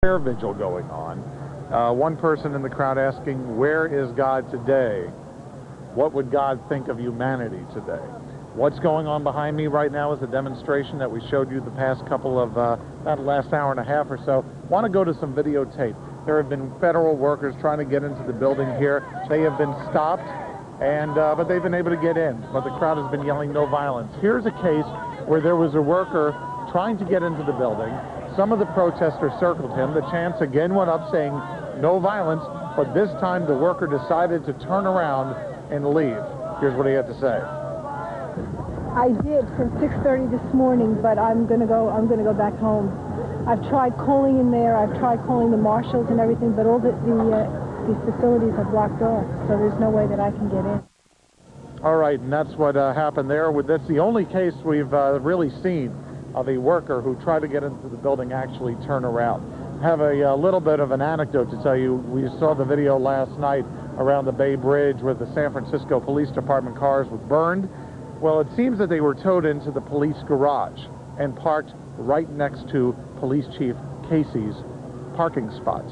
prayer vigil going on. One person in the crowd asking, "Where is God today? What would God think of humanity today?" What's going on behind me right now is a demonstration that we showed you the past couple of, about the last hour and a half or so. Want to go to some videotape. There have been federal workers trying to get into the building here. They have been stopped, and but they've been able to get in. But the crowd has been yelling, "No violence." Here's a case where there was a worker trying to get into the building. Some of the protesters circled him. The chants again went up saying, "No violence," but this time the worker decided to turn around and leave. Here's what he had to say. I did since 6:30 this morning, but I'm gonna go back home. I've tried calling in there. I've tried calling the marshals and everything, but all these facilities are blocked off, so there's no way that I can get in. All right, and that's what happened there. That's the only case we've really seen of a worker who tried to get into the building actually turn around. I have a little bit of an anecdote to tell you. We saw the video last night around the Bay Bridge where the San Francisco Police Department cars were burned. Well, it seems that they were towed into the police garage and parked right next to Police Chief Casey's parking spot.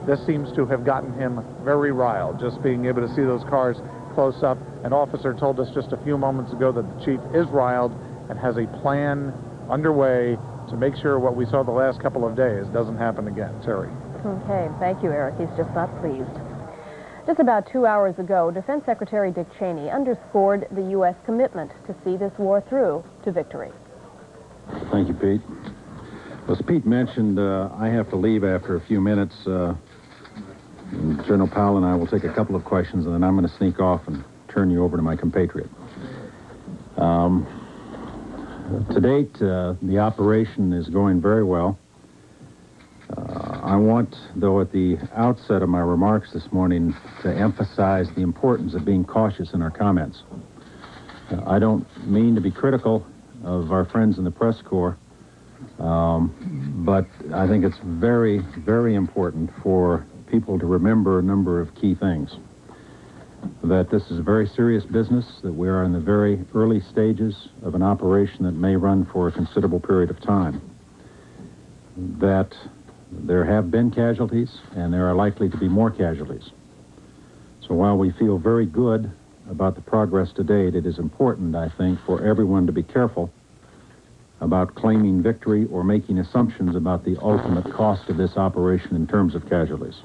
This seems to have gotten him very riled, just being able to see those cars close up. An officer told us just a few moments ago that the chief is riled and has a plan underway to make sure what we saw the last couple of days doesn't happen again. Terry. Okay, thank you, Eric. He's just not pleased. Just about 2 hours ago, Defense Secretary Dick Cheney underscored the U.S. commitment to see this war through to victory. Thank you, Pete. As Pete mentioned, I have to leave after a few minutes. General Powell and I will take a couple of questions, and then I'm going to sneak off and turn you over to my compatriot. To date, the operation is going very well. I want, though, at the outset of my remarks this morning, to emphasize the importance of being cautious in our comments. I don't mean to be critical of our friends in the press corps, but I think it's very, very important for people to remember a number of key things. That this is a very serious business, that we are in the very early stages of an operation that may run for a considerable period of time. That there have been casualties, and there are likely to be more casualties. So while we feel very good about the progress to date, it is important, I think, for everyone to be careful about claiming victory or making assumptions about the ultimate cost of this operation in terms of casualties.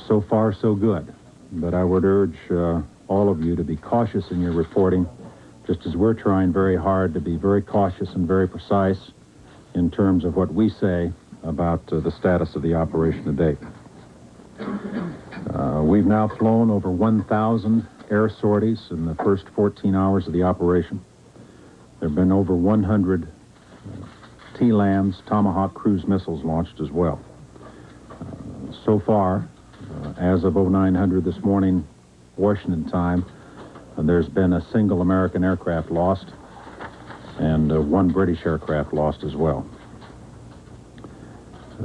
So far, so good. But I would urge all of you to be cautious in your reporting, just as we're trying very hard to be very cautious and very precise in terms of what we say about the status of the operation to date. We've now flown over 1,000 air sorties in the first 14 hours of the operation. There have been over 100 TLAMs, Tomahawk cruise missiles, launched as well. So far, as of 0900 this morning, Washington time, there's been a single American aircraft lost and one British aircraft lost as well.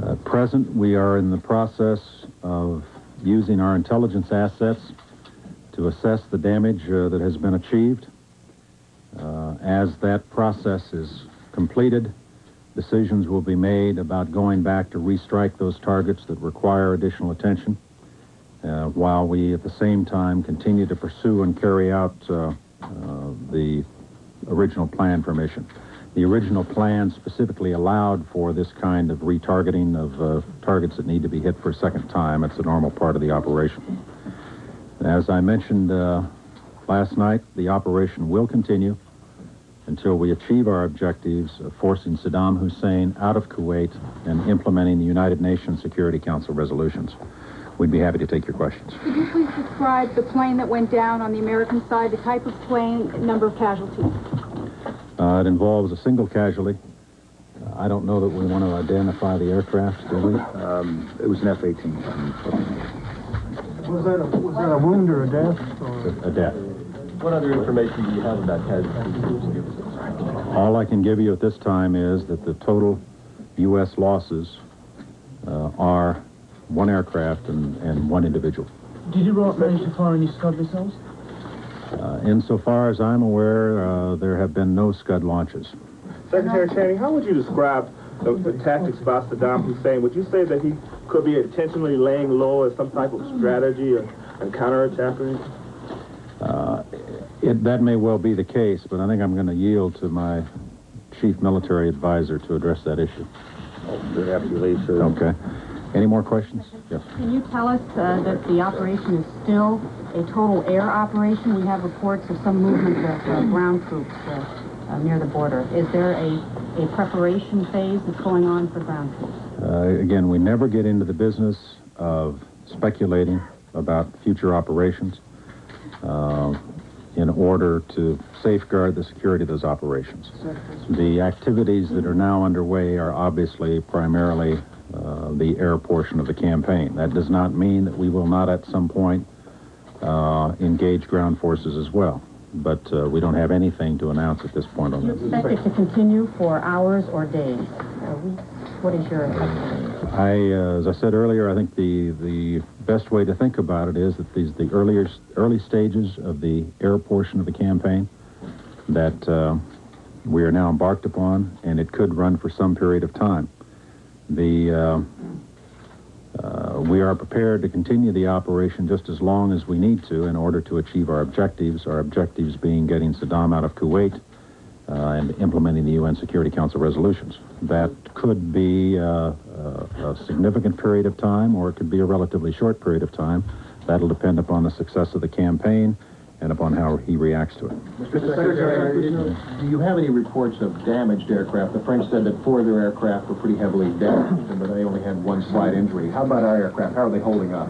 At present, we are in the process of using our intelligence assets to assess the damage that has been achieved. As that process is completed, decisions will be made about going back to restrike those targets that require additional attention, while we at the same time continue to pursue and carry out the original plan for mission. The original plan specifically allowed for this kind of retargeting of targets that need to be hit for a second time. It's a normal part of the operation. As I mentioned last night, the operation will continue until we achieve our objectives of forcing Saddam Hussein out of Kuwait and implementing the United Nations Security Council resolutions. We'd be happy to take your questions. Could you please describe the plane that went down on the American side, the type of plane, number of casualties? It involves a single casualty. I don't know that we want to identify the aircraft, do we? It was an F-18. Was that a wound or a death? Or? A death. What other information do you have about casualties? All I can give you at this time is that the total U.S. losses are one aircraft and one individual. Did you manage to fire any Scud missiles? Insofar as I'm aware, there have been no Scud launches. Secretary Cheney, how would you describe the tactics by Saddam Hussein, would you say that he could be intentionally laying low as some type of strategy or counterattack or anything? That may well be the case, but I think I'm going to yield to my chief military advisor to address that issue. After you leave, sir. Okay. Any more questions? Yes. Can you tell us that the operation is still a total air operation? We have reports of some movement of ground troops near the border. Is there a preparation phase that's going on for ground troops? Again, we never get into the business of speculating about future operations in order to safeguard the security of those operations. The activities that are now underway are obviously primarily the air portion of the campaign. That does not mean that we will not at some point engage ground forces as well. But we don't have anything to announce at this point on Do you expect it to continue for hours or days? What is your estimate? As I said earlier, I think the best way to think about it is that the early stages of the air portion of the campaign that we are now embarked upon, and it could run for some period of time. We are prepared to continue the operation just as long as we need to in order to achieve our objectives being getting Saddam out of Kuwait and implementing the UN Security Council resolutions. That could be a significant period of time, or it could be a relatively short period of time. That'll depend upon the success of the campaign and upon how he reacts to it. Mr. Secretary, do you have any reports of damaged aircraft? The French said that 4 of their aircraft were pretty heavily damaged, but they only had 1 slight injury. How about our aircraft? How are they holding up?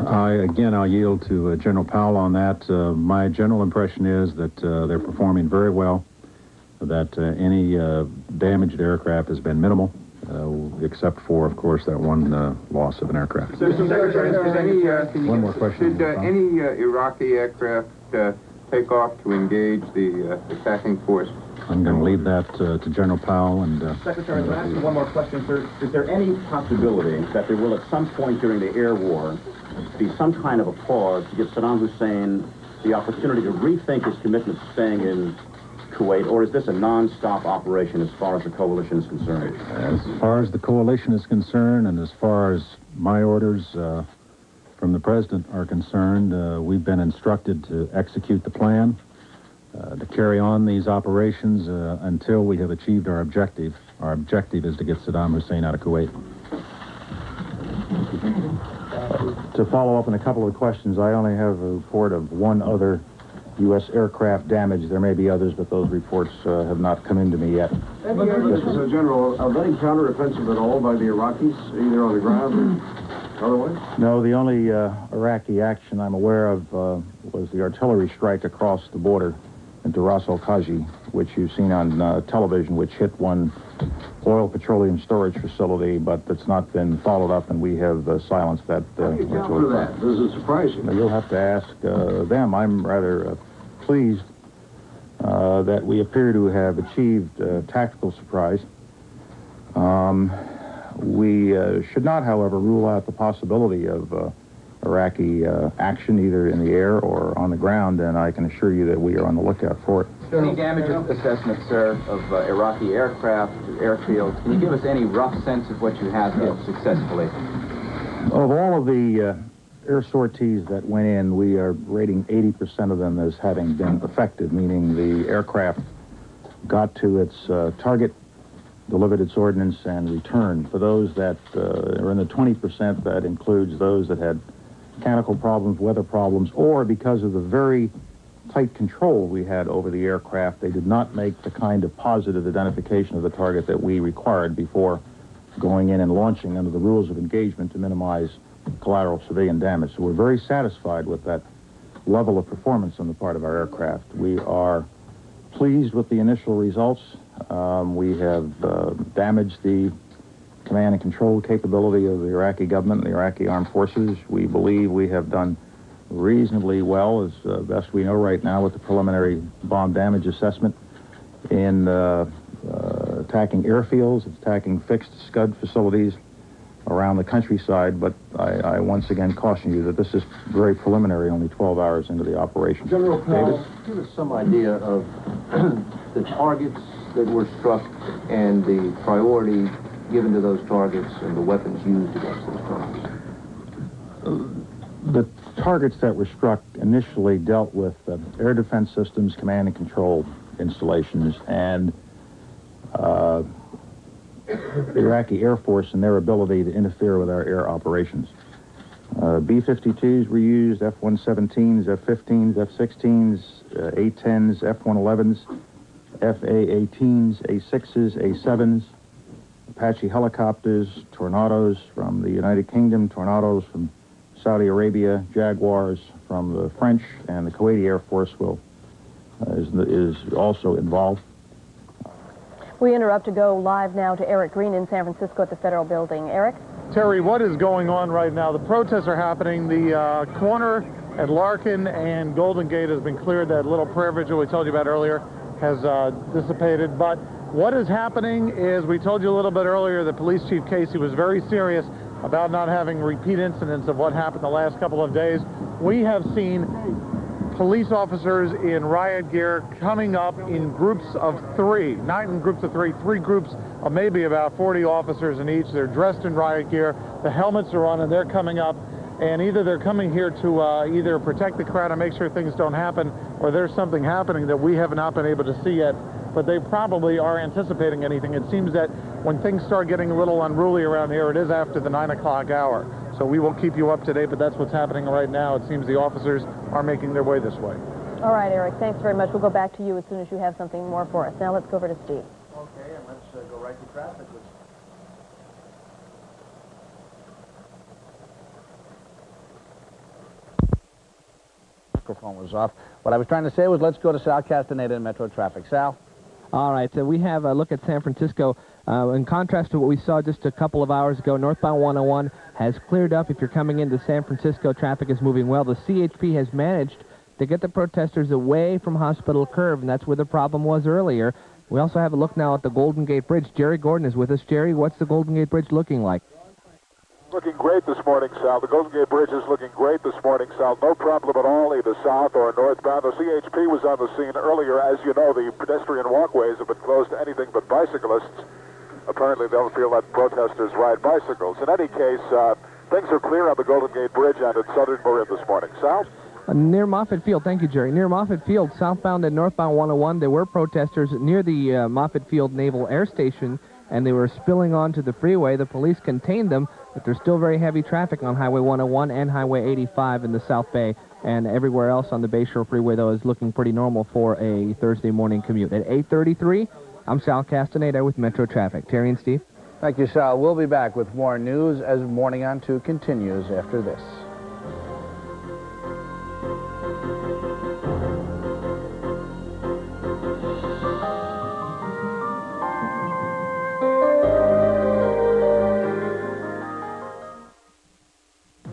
I'll yield to General Powell on that. My general impression is that they're performing very well, that any damaged aircraft has been minimal, except for, of course, that one loss of an aircraft. Mr. Secretary, one more question. Should any Iraqi aircraft take off to engage the attacking force? I'm going to leave that to General Powell. And Secretary, can I ask you one more question, sir? Is there any possibility that there will, at some point during the air war, be some kind of a pause to give Saddam Hussein the opportunity to rethink his commitment to staying in Kuwait, or is this a non-stop operation as far as the coalition is concerned? As far as the coalition is concerned, and as far as my orders from the president are concerned, we've been instructed to execute the plan, to carry on these operations until we have achieved our objective. Our objective is to get Saddam Hussein out of Kuwait. To follow up on a couple of questions, I only have a report of 1 other U.S. aircraft damage. There may be others, but those reports have not come into me yet. Mr. General, are they counteroffensive at all by the Iraqis, either on the ground or otherwise? No, the only Iraqi action I'm aware of was the artillery strike across the border into Ras al-Khaji, which you've seen on television, which hit one oil petroleum storage facility, but it's not been followed up, and we have silenced that. How do you account for that? Does it surprise you? You'll have to ask them. I'm rather pleased that we appear to have achieved tactical surprise. We should not, however, rule out the possibility of Iraqi action either in the air or on the ground, and I can assure you that we are on the lookout for it. Any damage assessment, sir, of Iraqi aircraft, airfields? Can you give us any rough sense of what you have hit successfully? Of all of the air sorties that went in, we are rating 80% of them as having been effective, meaning the aircraft got to its target, delivered its ordnance, and returned. For those that are in the 20%, that includes those that had mechanical problems, weather problems, or because of the very tight control we had over the aircraft, they did not make the kind of positive identification of the target that we required before going in and launching under the rules of engagement to minimize collateral civilian damage. So we're very satisfied with that level of performance on the part of our aircraft. We are pleased with the initial results. We have damaged the command and control capability of the Iraqi government and the Iraqi armed forces. We believe we have done reasonably well, as best we know right now, with the preliminary bomb damage assessment in attacking airfields, attacking fixed Scud facilities around the countryside, but I once again caution you that this is very preliminary, only 12 hours into the operation. General Powell, give us some idea of the targets that were struck and the priority given to those targets and the weapons used against those targets? The targets that were struck initially dealt with air defense systems, command and control installations, and the Iraqi Air Force and their ability to interfere with our air operations. B-52s were used, F-117s, F-15s, F-16s, A-10s, F-111s, F-A-18s, A-6s, A-7s, Apache helicopters, Tornadoes from the United Kingdom, Tornadoes from Saudi Arabia, Jaguars from the French, and the Kuwaiti Air Force is also involved. We interrupt to go live now to Eric Green in San Francisco at the Federal Building. Eric? Terry, what is going on right now? The protests are happening. The corner at Larkin and Golden Gate has been cleared. That little prayer vigil we told you about earlier has dissipated. But what is happening is, we told you a little bit earlier that Police Chief Casey was very serious about not having repeat incidents of what happened the last couple of days. We have seen police officers in riot gear coming up in groups of three, not in groups of three groups of maybe about 40 officers in each. They're dressed in riot gear, the helmets are on, and they're coming up, and either they're coming here to either protect the crowd and make sure things don't happen, or there's something happening that we have not been able to see yet, but they probably are anticipating anything. It seems that when things start getting a little unruly around here, it is after the 9 o'clock hour. So we will keep you up to date, but that's what's happening right now. It seems the officers are making their way this way. All right, Eric, thanks very much. We'll go back to you as soon as you have something more for us. Now let's go over to Steve. Okay, and let's go right to traffic. Microphone was off. What I was trying to say was, let's go to Sal Castaneda in Metro Traffic. Sal? All right, so we have a look at San Francisco. In contrast to what we saw just a couple of hours ago, northbound 101 has cleared up. If you're coming into San Francisco, traffic is moving well. The CHP has managed to get the protesters away from Hospital Curve, and that's where the problem was earlier. We also have a look now at the Golden Gate Bridge. Jerry Gordon is with us. Jerry, what's the Golden Gate Bridge looking like? Looking great this morning, Sal. The Golden Gate Bridge is looking great this morning, Sal. No problem at all, either south or northbound. The CHP was on the scene earlier. As you know, the pedestrian walkways have been closed to anything but bicyclists. Apparently, they don't feel that protesters ride bicycles. In any case, things are clear on the Golden Gate Bridge and at Southern Marin this morning. Sal? Near Moffett Field, thank you, Jerry. Near Moffett Field, southbound and northbound 101, there were protesters near the Moffett Field Naval Air Station, and they were spilling onto the freeway. The police contained them, but there's still very heavy traffic on Highway 101 and Highway 85 in the South Bay, and everywhere else on the Bayshore Freeway, though, is looking pretty normal for a Thursday morning commute. At 8:33, I'm Sal Castaneda with Metro Traffic. Terry and Steve? Thank you, Sal. We'll be back with more news as Morning on 2 continues after this.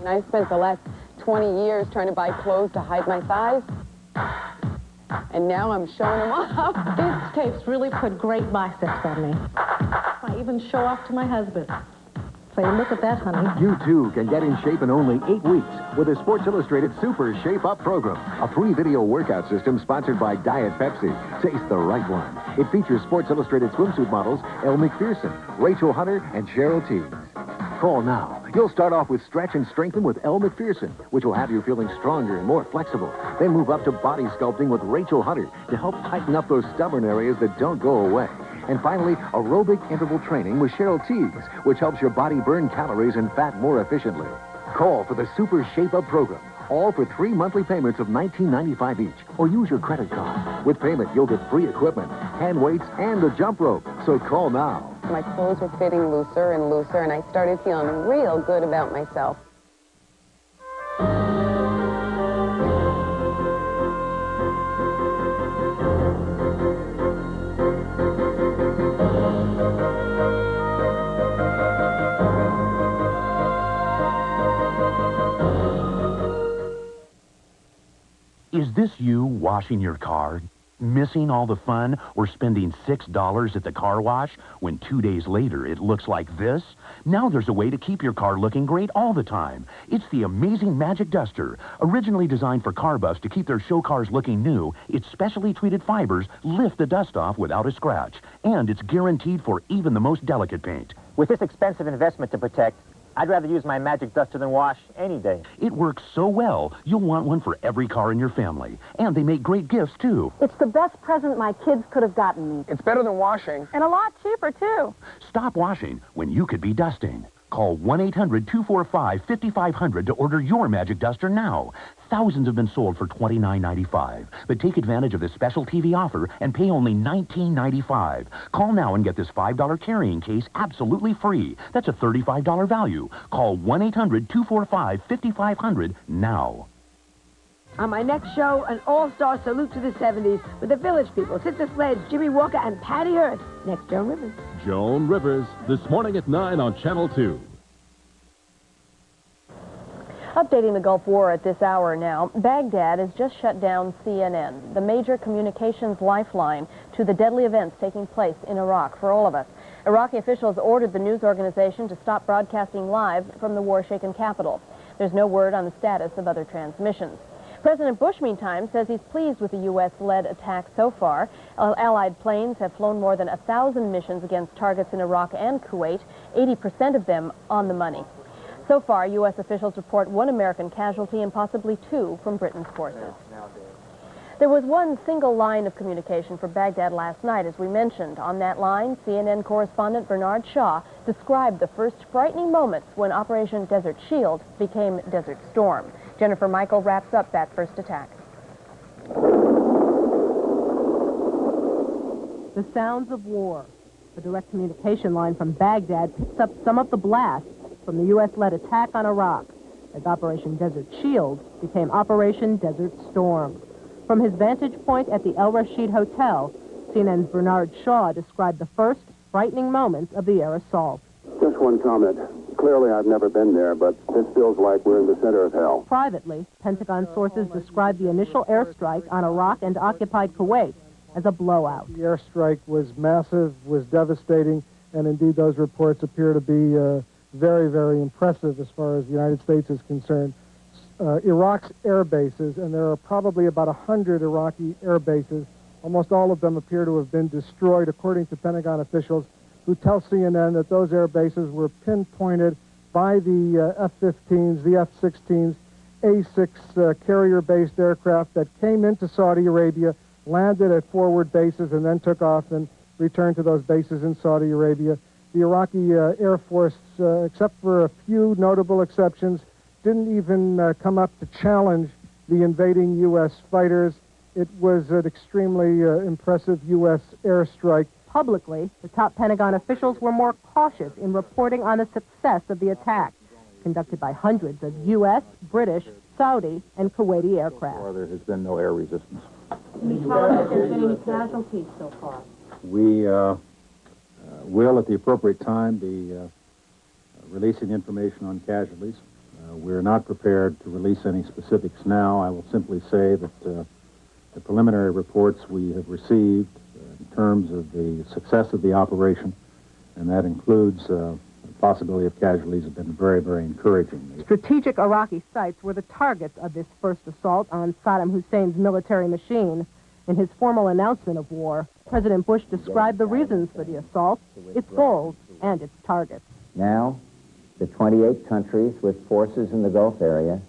I spent the last 20 years trying to buy clothes to hide my thighs, and now I'm showing them off. These tapes really put great biceps on me. I even show off to my husband. Say, look at that, honey. You, too, can get in shape in only 8 weeks with a Sports Illustrated Super Shape Up program, a free video workout system sponsored by Diet Pepsi. Taste the right one. It features Sports Illustrated swimsuit models Elle Macpherson, Rachel Hunter, and Cheryl Teagues. Call now. You'll start off with Stretch and Strengthen with Elle Macpherson, which will have you feeling stronger and more flexible. Then move up to Body Sculpting with Rachel Hunter to help tighten up those stubborn areas that don't go away. And finally, Aerobic Interval Training with Cheryl Teagues, which helps your body burn calories and fat more efficiently. Call for the Super Shape Up program, all for 3 monthly payments of $19.95 each, or use your credit card. With payment, you'll get free equipment, hand weights, and a jump rope. So call now. My clothes were fitting looser and looser, and I started feeling real good about myself. Is this you washing your car? Missing all the fun or spending $6 at the car wash when 2 days later it looks like this? Now there's a way to keep your car looking great all the time. It's the amazing Magic Duster. Originally designed for car buffs to keep their show cars looking new, its specially treated fibers lift the dust off without a scratch. And it's guaranteed for even the most delicate paint. With this expensive investment to protect, I'd rather use my Magic Duster than wash any day. It works so well, you'll want one for every car in your family. And they make great gifts, too. It's the best present my kids could have gotten me. It's better than washing. And a lot cheaper, too. Stop washing when you could be dusting. Call 1-800-245-5500 to order your Magic Duster now. Thousands have been sold for $29.95. But take advantage of this special TV offer and pay only $19.95. Call now and get this $5 carrying case absolutely free. That's a $35 value. Call 1-800-245-5500 now. On my next show, an all-star salute to the 70s with the Village People, Sister Sledge, Jimmy Walker, and Patty Hearst. Next, Joan Rivers. Joan Rivers, this morning at 9 on Channel 2. Updating the Gulf War at this hour now, Baghdad has just shut down CNN, the major communications lifeline to the deadly events taking place in Iraq for all of us. Iraqi officials ordered the news organization to stop broadcasting live from the war-shaken capital. There's no word on the status of other transmissions. President Bush, meantime, says he's pleased with the U.S.-led attack so far. Allied planes have flown more than 1,000 missions against targets in Iraq and Kuwait, 80% of them on the money. So far, U.S. officials report 1 American casualty and possibly 2 from Britain's forces. There was one single line of communication for Baghdad last night, as we mentioned. On that line, CNN correspondent Bernard Shaw described the first frightening moments when Operation Desert Shield became Desert Storm. Jennifer Michael wraps up that first attack. The sounds of war. The direct communication line from Baghdad picks up some of the blasts from the U.S.-led attack on Iraq, as Operation Desert Shield became Operation Desert Storm. From his vantage point at the El Rashid Hotel, CNN's Bernard Shaw described the first frightening moments of the air assault. Just one comment. Clearly, I've never been there, but this feels like we're in the center of hell. Privately, Pentagon sources described the initial airstrike on Iraq and occupied Kuwait as a blowout. The airstrike was massive, was devastating, and indeed those reports appear to be very, very impressive as far as the United States is concerned. Iraq's air bases, and there are probably about 100 Iraqi air bases, almost all of them appear to have been destroyed, according to Pentagon officials, who tell CNN that those air bases were pinpointed by the F-15s, the F-16s, A-6 carrier-based aircraft that came into Saudi Arabia, landed at forward bases, and then took off and returned to those bases in Saudi Arabia. The Iraqi Air Force, except for a few notable exceptions, didn't even come up to challenge the invading U.S. fighters. It was an extremely impressive U.S. airstrike. Publicly, the top Pentagon officials were more cautious in reporting on the success of the attack, conducted by hundreds of U.S., British, Saudi, and Kuwaiti aircraft. There has been no air resistance. Can you tell us if there's been any casualties so far? We will, at the appropriate time, be releasing information on casualties. We're not prepared to release any specifics now. I will simply say that the preliminary reports we have received in terms of the success of the operation, and that includes the possibility of casualties, have been very, very encouraging. Strategic Iraqi sites were the targets of this first assault on Saddam Hussein's military machine. In his formal announcement of war, President Bush described the reasons for the assault, its goals, and its targets. Now, the 28 countries with forces in the Gulf area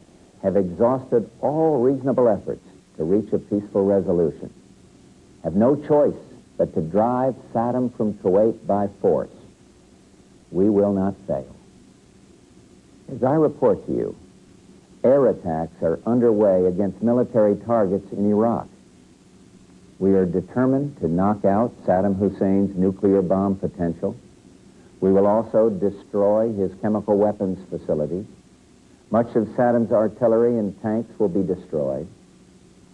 have exhausted all reasonable efforts to reach a peaceful resolution, have no choice but to drive Saddam from Kuwait by force. We will not fail. As I report to you, air attacks are underway against military targets in Iraq. We are determined to knock out Saddam Hussein's nuclear bomb potential. We will also destroy his chemical weapons facilities. Much of Saddam's artillery and tanks will be destroyed.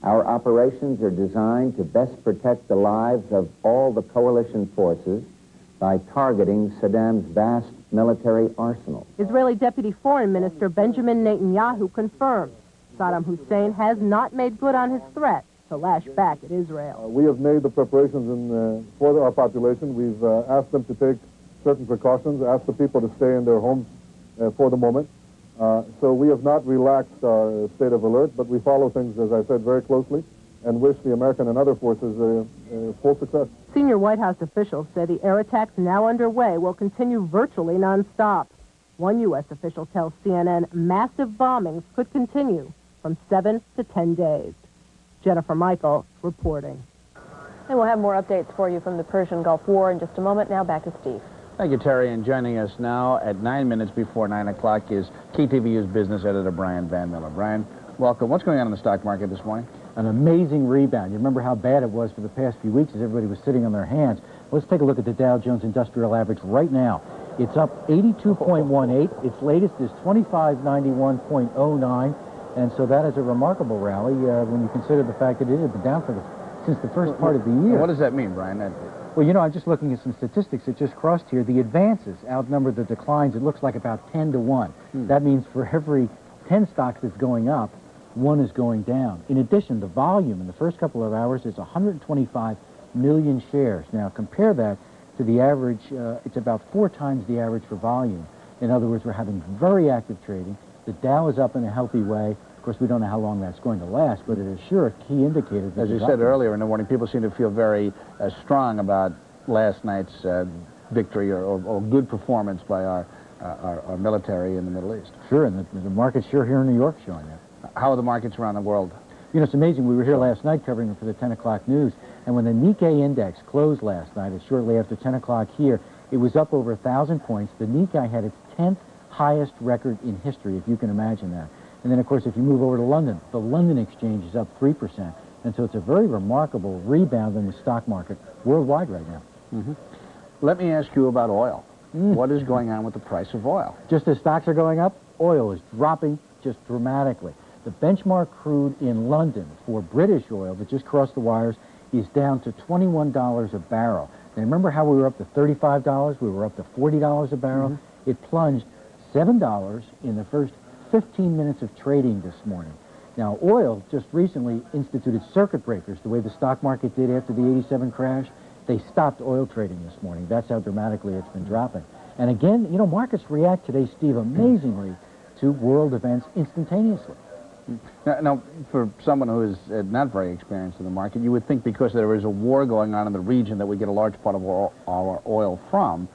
Our operations are designed to best protect the lives of all the coalition forces by targeting Saddam's vast military arsenal. Israeli Deputy Foreign Minister Benjamin Netanyahu confirmed Saddam Hussein has not made good on his threat to lash back at Israel. We have made the preparations for our population. We've asked them to take certain precautions, asked the people to stay in their homes for the moment. So we have not relaxed our state of alert, but we follow things, as I said, very closely and wish the American and other forces full success. Senior White House officials say the air attacks now underway will continue virtually nonstop. One U.S. official tells CNN massive bombings could continue from 7 to 10 days. Jennifer Michael reporting. And we'll have more updates for you from the Persian Gulf War in just a moment. Now back to Steve. Thank you, Terry. And joining us now at 9 minutes before 9 o'clock is KTVU's business editor, Brian Van Miller. Brian, welcome. What's going on in the stock market this morning? An amazing rebound. You remember how bad it was for the past few weeks as everybody was sitting on their hands. Let's take a look at the Dow Jones Industrial Average right now. It's up 82.18. Its latest is 2591.09. And so that is a remarkable rally when you consider the fact that it had been down since the first part of the year. What does that mean, Brian? Well, you know, I'm just looking at some statistics that just crossed here. The advances outnumber the declines. It looks like about 10 to 1. That means for every 10 stocks that's going up, one is going down. In addition, the volume in the first couple of hours is 125 million shares. Now, compare that to the average. It's about 4 times the average for volume. In other words, we're having very active trading. The Dow is up in a healthy way. Of course, we don't know how long that's going to last, but it is sure a key indicator. As you said earlier in the morning, people seem to feel very strong about last night's victory or good performance by our military in the Middle East. Sure, and the market's sure here in New York showing that. How are the markets around the world? You know, it's amazing. We were here last night covering it for the 10 o'clock news, and when the Nikkei index closed last night, shortly after 10 o'clock here, it was up over 1,000 points. The Nikkei had its 10th highest record in history, if you can imagine that. And then, of course, if you move over to London, the London Exchange is up 3%. And so it's a very remarkable rebound in the stock market worldwide right now. Let me ask you about oil. What is going on with the price of oil? Just as stocks are going up, oil is dropping just dramatically. The benchmark crude in London for British oil that just crossed the wires is down to $21 a barrel. Now, remember how we were up to $35? We were up to $40 a barrel? It plunged $7 in the first 15 minutes of trading this morning. Now, oil just recently instituted circuit breakers, the way the stock market did after the '87 crash. They stopped oil trading this morning. That's how dramatically it's been dropping. And again, you know, markets react today, Steve, amazingly to world events instantaneously. Now, for someone who is not very experienced in the market, you would think because there is a war going on in the region that we get a large part of our oil from,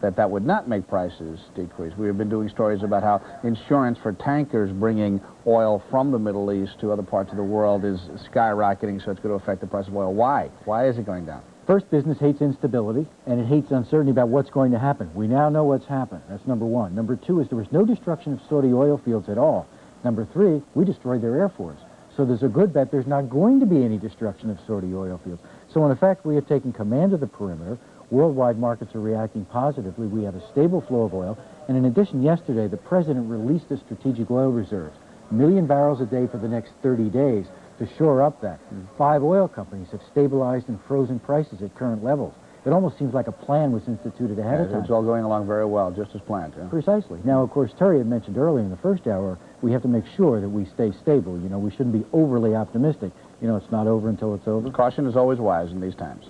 that would not make prices decrease. We have been doing stories about how insurance for tankers bringing oil from the Middle East to other parts of the world is skyrocketing, so it's going to affect the price of oil. Why? Why is it going down? First, business hates instability, and it hates uncertainty about what's going to happen. We now know what's happened. That's number one. Number two is there was no destruction of Saudi oil fields at all. Number three, we destroyed their air force. So there's a good bet there's not going to be any destruction of Saudi oil fields. So in effect, we have taken command of the perimeter. Worldwide markets are reacting positively. We have a stable flow of oil. And in addition, yesterday, the president released the strategic oil reserves, 1 million barrels a day for the next 30 days to shore up that. 5 oil companies have stabilized and frozen prices at current levels. It almost seems like a plan was instituted ahead of time. It's all going along very well, just as planned. Yeah? Precisely. Now, of course, Terry had mentioned earlier in the first hour, we have to make sure that we stay stable. You know, we shouldn't be overly optimistic. You know, it's not over until it's over. Caution is always wise in these times.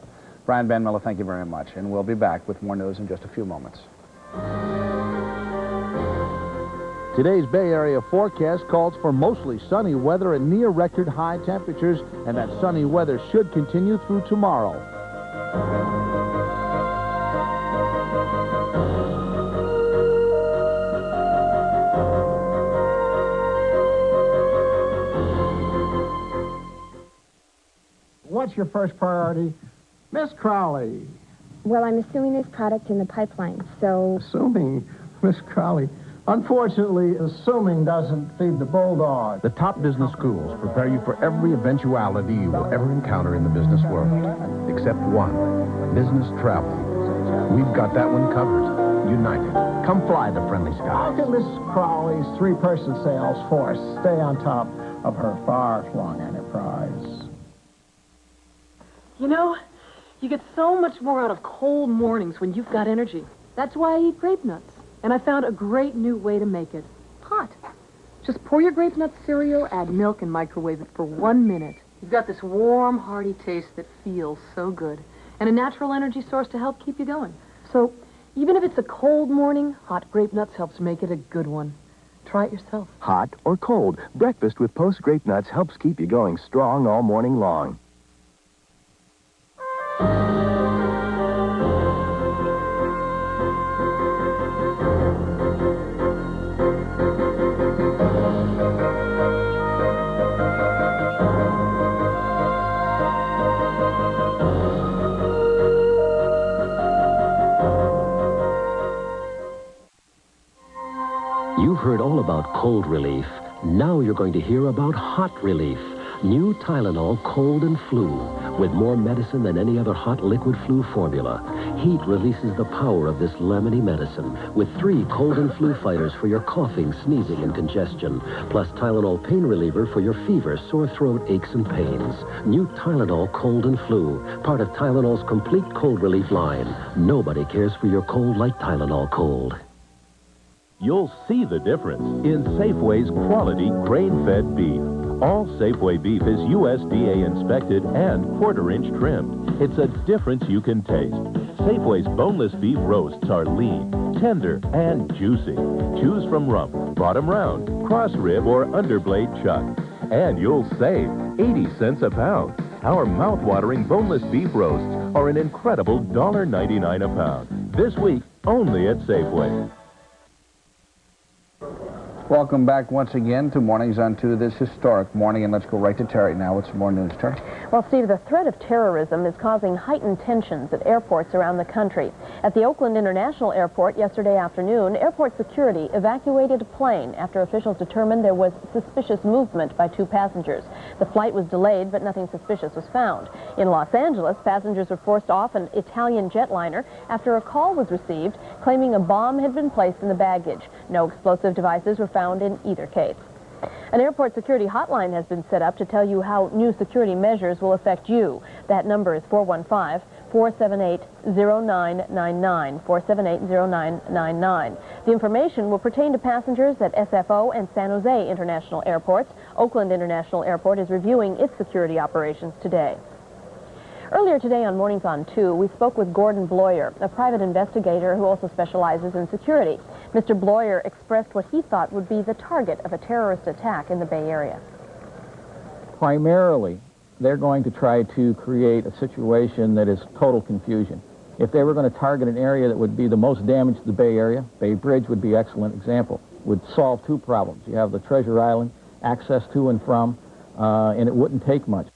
Brian Van Miller, thank you very much. And we'll be back with more news in just a few moments. Today's Bay Area forecast calls for mostly sunny weather and near record high temperatures, and that sunny weather should continue through tomorrow. What's your first priority? Miss Crowley. Well, I'm assuming there's product in the pipeline, so... Assuming, Miss Crowley. Unfortunately, assuming doesn't feed the bulldog. The top business schools prepare you for every eventuality you will ever encounter in the business world, except one, business travel. We've got that one covered. United. Come fly the friendly skies. How can Miss Crowley's 3-person sales force stay on top of her far-flung enterprise? You know, you get so much more out of cold mornings when you've got energy. That's why I eat grape nuts. And I found a great new way to make it. Hot. Just pour your grape nut cereal, add milk, and microwave it for 1 minute. You've got this warm, hearty taste that feels so good, and a natural energy source to help keep you going. So, even if it's a cold morning, hot grape nuts helps make it a good one. Try it yourself. Hot or cold, breakfast with Post Grape Nuts helps keep you going strong all morning long. You've heard all about cold relief. Now you're going to hear about hot relief. New Tylenol Cold and Flu. With more medicine than any other hot liquid flu formula. Heat releases the power of this lemony medicine with 3 cold and flu fighters for your coughing, sneezing, and congestion. Plus Tylenol pain reliever for your fever, sore throat, aches, and pains. New Tylenol Cold and Flu. Part of Tylenol's complete cold relief line. Nobody cares for your cold like Tylenol Cold. You'll see the difference in Safeway's quality grain-fed beef. All Safeway beef is USDA inspected and quarter-inch trimmed. It's a difference you can taste. Safeway's boneless beef roasts are lean, tender, and juicy. Choose from rump, bottom round, cross rib, or underblade chuck. And you'll save 80 cents a pound. Our mouth-watering boneless beef roasts are an incredible $1.99 a pound. This week, only at Safeway. Welcome back once again to Mornings on 2, this historic morning, and let's go right to Terry now. What's more news, Terry? Well, Steve, the threat of terrorism is causing heightened tensions at airports around the country. At the Oakland International Airport yesterday afternoon, airport security evacuated a plane after officials determined there was suspicious movement by 2 passengers. The flight was delayed, but nothing suspicious was found. In Los Angeles, passengers were forced off an Italian jetliner after a call was received claiming a bomb had been placed in the baggage. No explosive devices were found in either case. An airport security hotline has been set up to tell you how new security measures will affect you. That number is 415-478-0999, 478-0999. The information will pertain to passengers at SFO and San Jose International Airports. Oakland International Airport is reviewing its security operations today. Earlier today on Mornings on 2, we spoke with Gordon Bloyer, a private investigator who also specializes in security. Mr. Bloyer expressed what he thought would be the target of a terrorist attack in the Bay Area. Primarily, they're going to try to create a situation that is total confusion. If they were going to target an area that would be the most damaged to the Bay Area, Bay Bridge would be an excellent example. Would solve 2 problems. You have the Treasure Island, access to and from, and it wouldn't take much.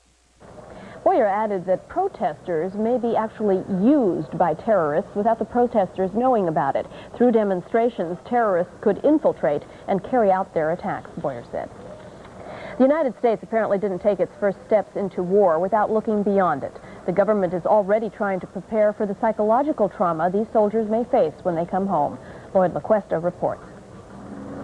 Boyer added that protesters may be actually used by terrorists without the protesters knowing about it. Through demonstrations, terrorists could infiltrate and carry out their attacks, Boyer said. The United States apparently didn't take its first steps into war without looking beyond it. The government is already trying to prepare for the psychological trauma these soldiers may face when they come home. Lloyd LaQuesta reports.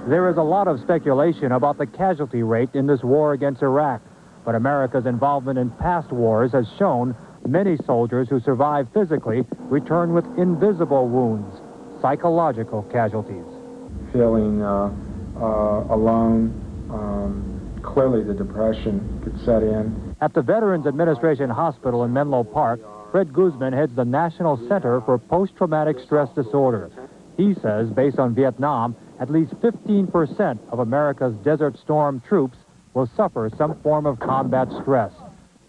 There is a lot of speculation about the casualty rate in this war against Iraq. But America's involvement in past wars has shown many soldiers who survive physically return with invisible wounds, psychological casualties. Feeling alone, clearly the depression could set in. At the Veterans Administration Hospital in Menlo Park, Fred Guzman heads the National Center for Post-Traumatic Stress Disorder. He says, based on Vietnam, at least 15% of America's Desert Storm troops will suffer some form of combat stress.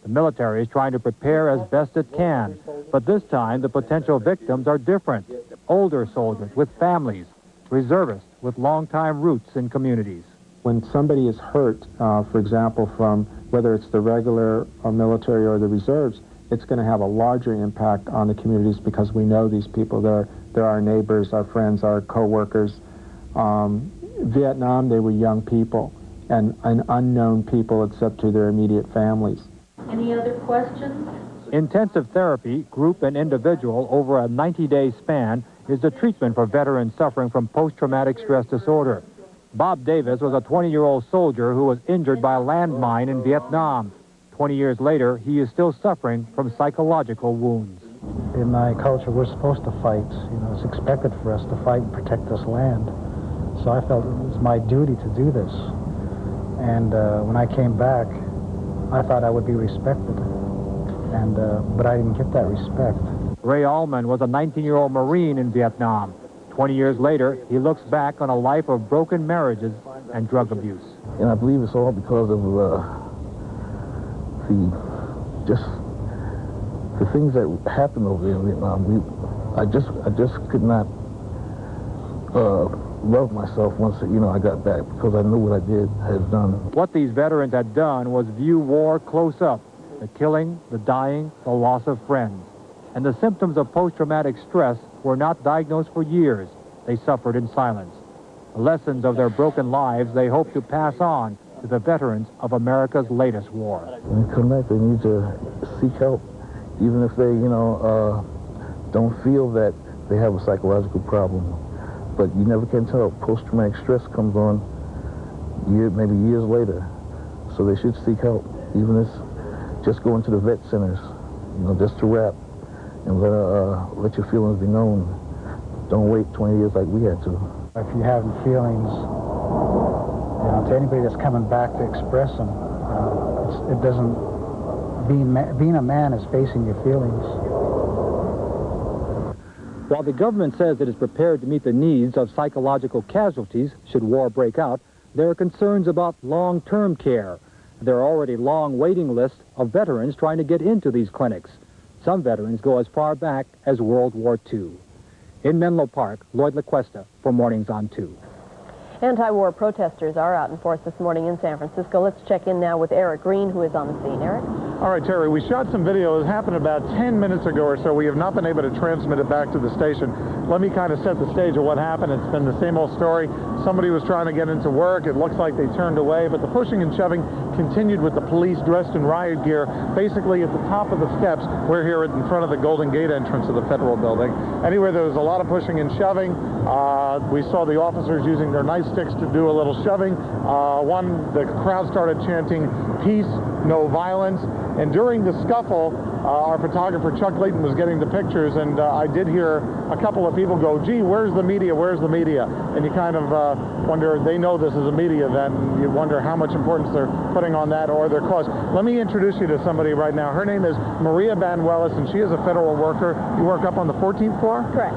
The military is trying to prepare as best it can, but this time the potential victims are different. Older soldiers with families, reservists with long-time roots in communities. When somebody is hurt, for example, from whether it's the regular military or the reserves, it's going to have a larger impact on the communities because we know these people. They're our neighbors, our friends, our co-workers. Vietnam, they were young people and unknown people except to their immediate families. Any other questions? Intensive therapy, group and individual, over a 90-day span is the treatment for veterans suffering from post-traumatic stress disorder. Bob Davis was a 20-year-old soldier who was injured by a landmine in Vietnam. 20 years later, he is still suffering from psychological wounds. In my culture, we're supposed to fight. You know, it's expected for us to fight and protect this land. So I felt it was my duty to do this. And when I came back, I thought I would be respected, and but I didn't get that respect. Ray Allman was a 19-year-old Marine in Vietnam. 20 years later, he looks back on a life of broken marriages and drug abuse. And I believe it's all because of the things that happened over there in Vietnam. I just could not love myself once, I got back, because I knew what I had done. What these veterans had done was view war close up, the killing, the dying, the loss of friends. And the symptoms of post-traumatic stress were not diagnosed for years. They suffered in silence. The lessons of their broken lives they hope to pass on to the veterans of America's latest war. When they come back, they need to seek help, even if they, don't feel that they have a psychological problem. But you never can tell. Post-traumatic stress comes on maybe years later. So they should seek help, even if just going to the vet centers, just to wrap and let your feelings be known. Don't wait 20 years like we had to. If you have feelings, to anybody that's coming back to express them, it doesn't. Being a man is facing your feelings. While the government says it is prepared to meet the needs of psychological casualties should war break out, there are concerns about long-term care. There are already long waiting lists of veterans trying to get into these clinics. Some veterans go as far back as World War II. In Menlo Park, Lloyd LaQuesta for Mornings on 2. Anti-war protesters are out in force this morning in San Francisco. Let's check in now with Eric Green, who is on the scene. Eric? All right, Terry, we shot some video. It happened about 10 minutes ago or so. We have not been able to transmit it back to the station. Let me kind of set the stage of what happened. It's been the same old story. Somebody was trying to get into work. It looks like they turned away, but the pushing and shoving continued with the police dressed in riot gear, basically at the top of the steps. We're here in front of the Golden Gate entrance of the Federal Building. Anyway, there was a lot of pushing and shoving. We saw the officers using their nightsticks to do a little shoving. The crowd started chanting, "Peace, no violence." And during the scuffle, our photographer Chuck Layton was getting the pictures, and I did hear a couple of people go, "Gee, where's the media? Where's the media?" And you kind of wonder, they know this is a media event, and you wonder how much importance they're putting on that or their cause. Let me introduce you to somebody right now. Her name is Maria Banuelos, and she is a federal worker. You work up on the 14th floor? Correct.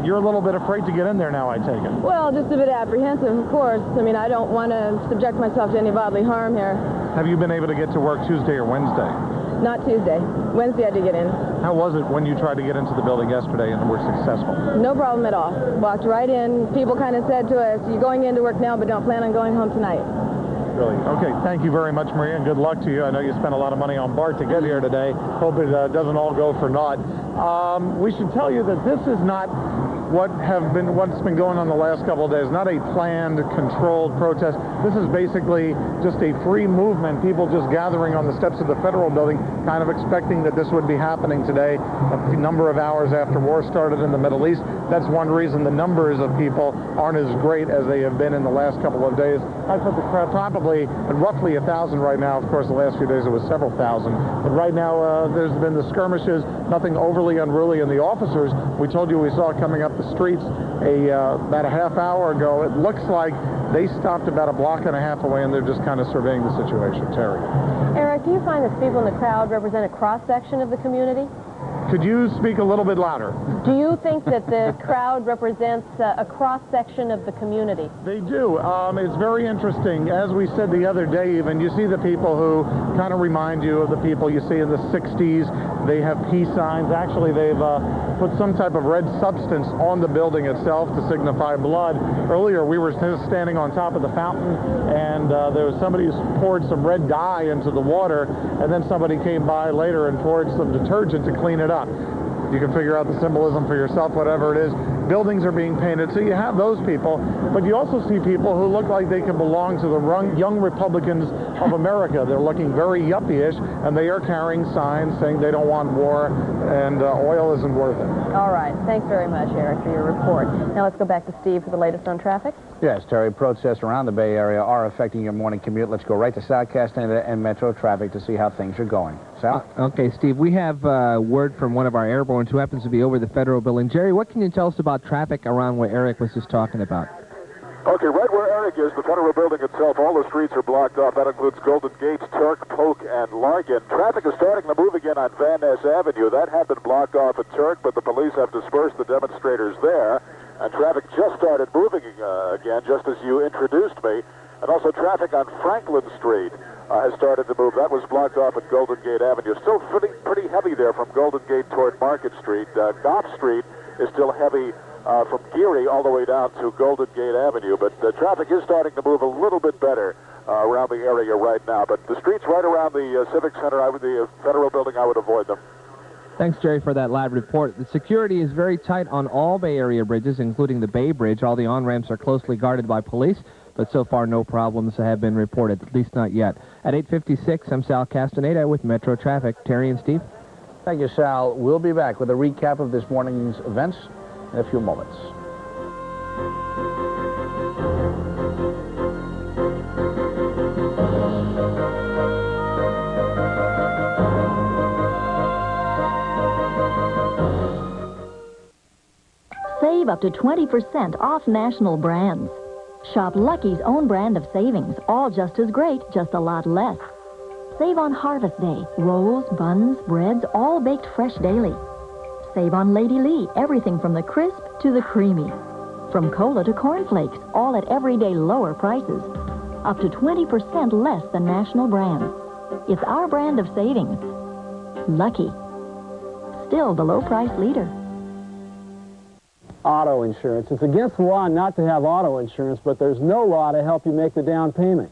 You're a little bit afraid to get in there now, I take it. Well, just a bit apprehensive, of course. I mean, I don't want to subject myself to any bodily harm here. Have you been able to get to work Tuesday or Wednesday? Not Tuesday. Wednesday I did get in. How was it when you tried to get into the building yesterday and were successful? No problem at all. Walked right in. People kind of said to us, "You're going into work now, but don't plan on going home tonight." Really? Okay, thank you very much, Maria, and good luck to you. I know you spent a lot of money on BART to get here today. Hope it doesn't all go for naught. We should tell you that this is not what's been going on the last couple of days. Not a planned, controlled protest. This is basically just a free movement. People just gathering on the steps of the Federal Building, kind of expecting that this would be happening today, a number of hours after war started in the Middle East. That's one reason the numbers of people aren't as great as they have been in the last couple of days. I put the crowd probably at roughly 1,000 right now. Of course, the last few days it was several thousand. But right now, there's been the skirmishes, nothing overly unruly. And the officers, we told you we saw coming up the streets about a half hour ago. It looks like they stopped about a block and a half away, and they're just kind of surveying the situation. Terry. Eric, do you find that people in the crowd represent a cross-section of the community? Could you speak a little bit louder? Do you think that the crowd represents a cross-section of the community? They do. It's very interesting. As we said the other day even, you see the people who kind of remind you of the people you see in the 60s. They have peace signs. Actually, they've put some type of red substance on the building itself to signify blood. Earlier, we were standing on top of the fountain, and there was somebody who poured some red dye into the water, and then somebody came by later and poured some detergent to clean it up. You can figure out the symbolism for yourself, whatever it is. Buildings are being painted, so you have those people, but you also see people who look like they can belong to the Young Republicans of America. They're looking very yuppie-ish, and they are carrying signs saying they don't want war and oil isn't worth it. All right. Thanks very much, Eric, for your report. Now let's go back to Steve for the latest on traffic. Yes, Terry, protests around the Bay Area are affecting your morning commute. Let's go right to South Castaneda and Metro traffic to see how things are going. Sal? Okay, Steve, we have word from one of our airbornes who happens to be over the Federal Building. Jerry, what can you tell us about traffic around where Eric was just talking about? Okay, right where Eric is, the federal building itself, all the streets are blocked off. That includes Golden Gates, Turk, Polk, and Larkin. Traffic is starting to move again on Van Ness Avenue. That had been blocked off at Turk, but the police have dispersed the demonstrators there. And traffic just started moving again, just as you introduced me. And also traffic on Franklin Street has started to move. That was blocked off at Golden Gate Avenue. Still pretty heavy there from Golden Gate toward Market Street. Goff Street is still heavy from Geary all the way down to Golden Gate Avenue, but the traffic is starting to move a little bit better around the area right now. But the streets right around the Civic Center, the federal building, I would avoid them. Thanks, Jerry, for that live report. The security is very tight on all Bay Area bridges, including the Bay Bridge. All the on-ramps are closely guarded by police, but so far no problems have been reported, at least not yet. At 8:56, I'm Sal Castaneda with Metro Traffic. Terry and Steve. Thank you, Sal. We'll be back with a recap of this morning's events in a few moments. Save up to 20% off national brands. Shop Lucky's own brand of savings, all just as great, just a lot less. Save on Harvest Day, rolls, buns, breads, all baked fresh daily. Save on Lady Lee, everything from the crisp to the creamy. From cola to cornflakes, all at everyday lower prices. Up to 20% less than national brands. It's our brand of savings. Lucky. Still the low price leader. Auto insurance. It's against the law not to have auto insurance, but there's no law to help you make the down payment.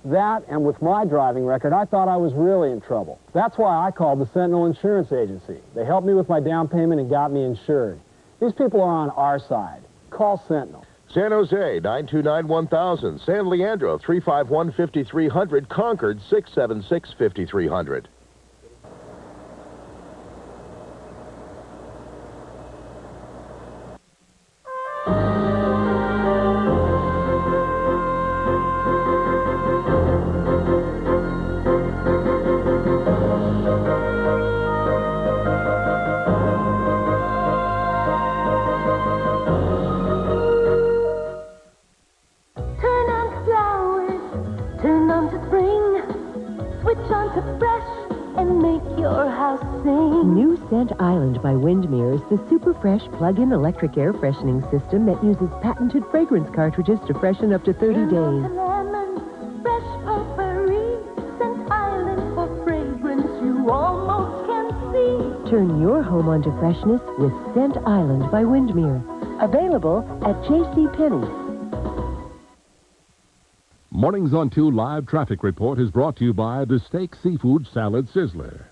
That, and with my driving record, I thought I was really in trouble. That's why I called the Sentinel Insurance Agency. They helped me with my down payment and got me insured. These people are on our side. Call Sentinel. San Jose, 929-1000. San Leandro, 351-5300. Concord, 676-5300. By Windmere is the Super Fresh plug-in electric air freshening system that uses patented fragrance cartridges to freshen up to 30 days. Fresh potpourri, Scent Island for fragrance you almost can see. Turn your home onto freshness with Scent Island by Windmere. Available at JCPenney. Mornings on 2 live traffic report is brought to you by the Steak Seafood Salad Sizzler.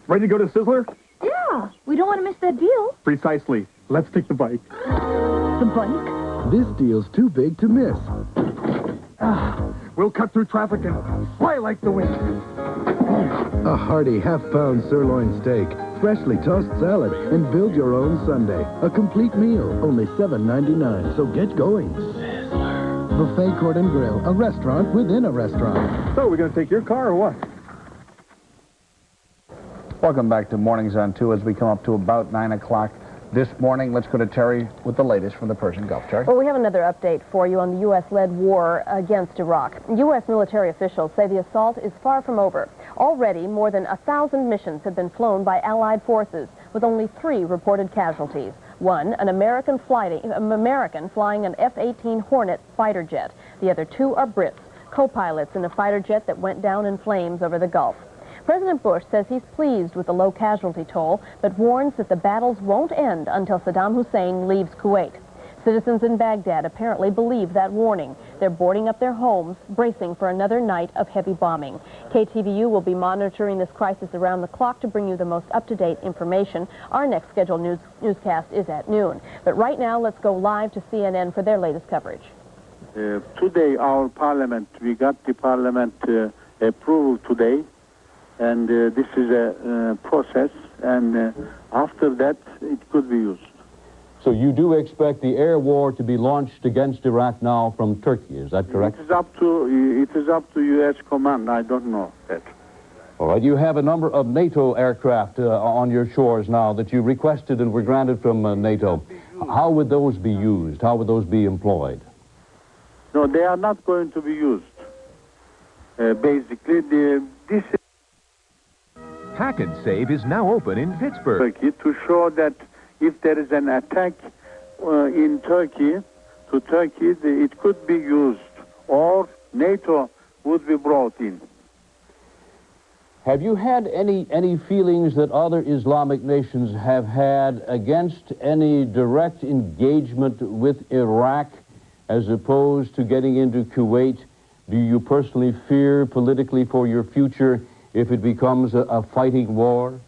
Ready to go to Sizzler? Yeah, we don't want to miss that deal. Precisely. Let's take the bike. The bike? This deal's too big to miss. We'll cut through traffic and fly like the wind. A hearty half-pound sirloin steak, freshly tossed salad, and build your own sundae. A complete meal, only $7.99. So get going. Sizzler. Buffet Court and Grill, a restaurant within a restaurant. So, we're going to take your car or what? Welcome back to Mornings on 2 as we come up to about 9 o'clock this morning. Let's go to Terry with the latest from the Persian Gulf. Terry? Well, we have another update for you on the U.S.-led war against Iraq. U.S. military officials say the assault is far from over. Already, more than 1,000 missions have been flown by Allied forces, with only 3 reported casualties. One, an American flying an F-18 Hornet fighter jet. The other 2 are Brits, co-pilots in a fighter jet that went down in flames over the Gulf. President Bush says he's pleased with the low casualty toll, but warns that the battles won't end until Saddam Hussein leaves Kuwait. Citizens in Baghdad apparently believe that warning. They're boarding up their homes, bracing for another night of heavy bombing. KTVU will be monitoring this crisis around the clock to bring you the most up-to-date information. Our next scheduled newscast is at noon. But right now, let's go live to CNN for their latest coverage. Today, our parliament, we got the parliament approval today. And this is a process, and after that, it could be used. So you do expect the air war to be launched against Iraq now from Turkey, is that correct? It is up to U.S. command. I don't know that. All right, you have a number of NATO aircraft on your shores now that you requested and were granted from NATO. How would those be used? How would those be employed? No, they are not going to be used. Basically, this Packet Save is now open in Pittsburgh. Turkey to show that if there is an attack in Turkey, to Turkey, it could be used, or NATO would be brought in. Have you had any feelings that other Islamic nations have had against any direct engagement with Iraq as opposed to getting into Kuwait? Do you personally fear politically for your future if it becomes a fighting war?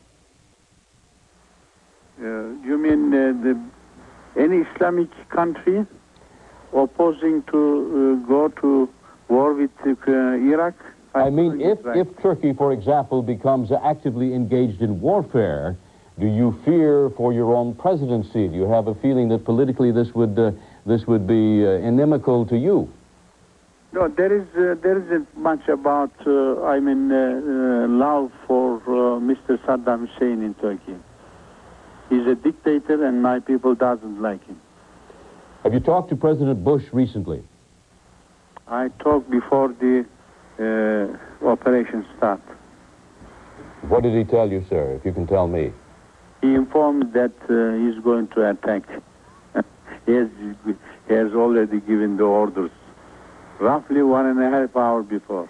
You mean any Islamic country opposing to go to war with Iraq? I mean, if Turkey, for example, becomes actively engaged in warfare, do you fear for your own presidency? Do you have a feeling that politically this would be inimical to you? No, there isn't much about love for Mr. Saddam Hussein in Turkey. He's a dictator, and my people doesn't like him. Have you talked to President Bush recently? I talked before the operation start. What did he tell you, sir, if you can tell me? He informed that he's going to attack. he has already given the orders, roughly 1.5 hours before.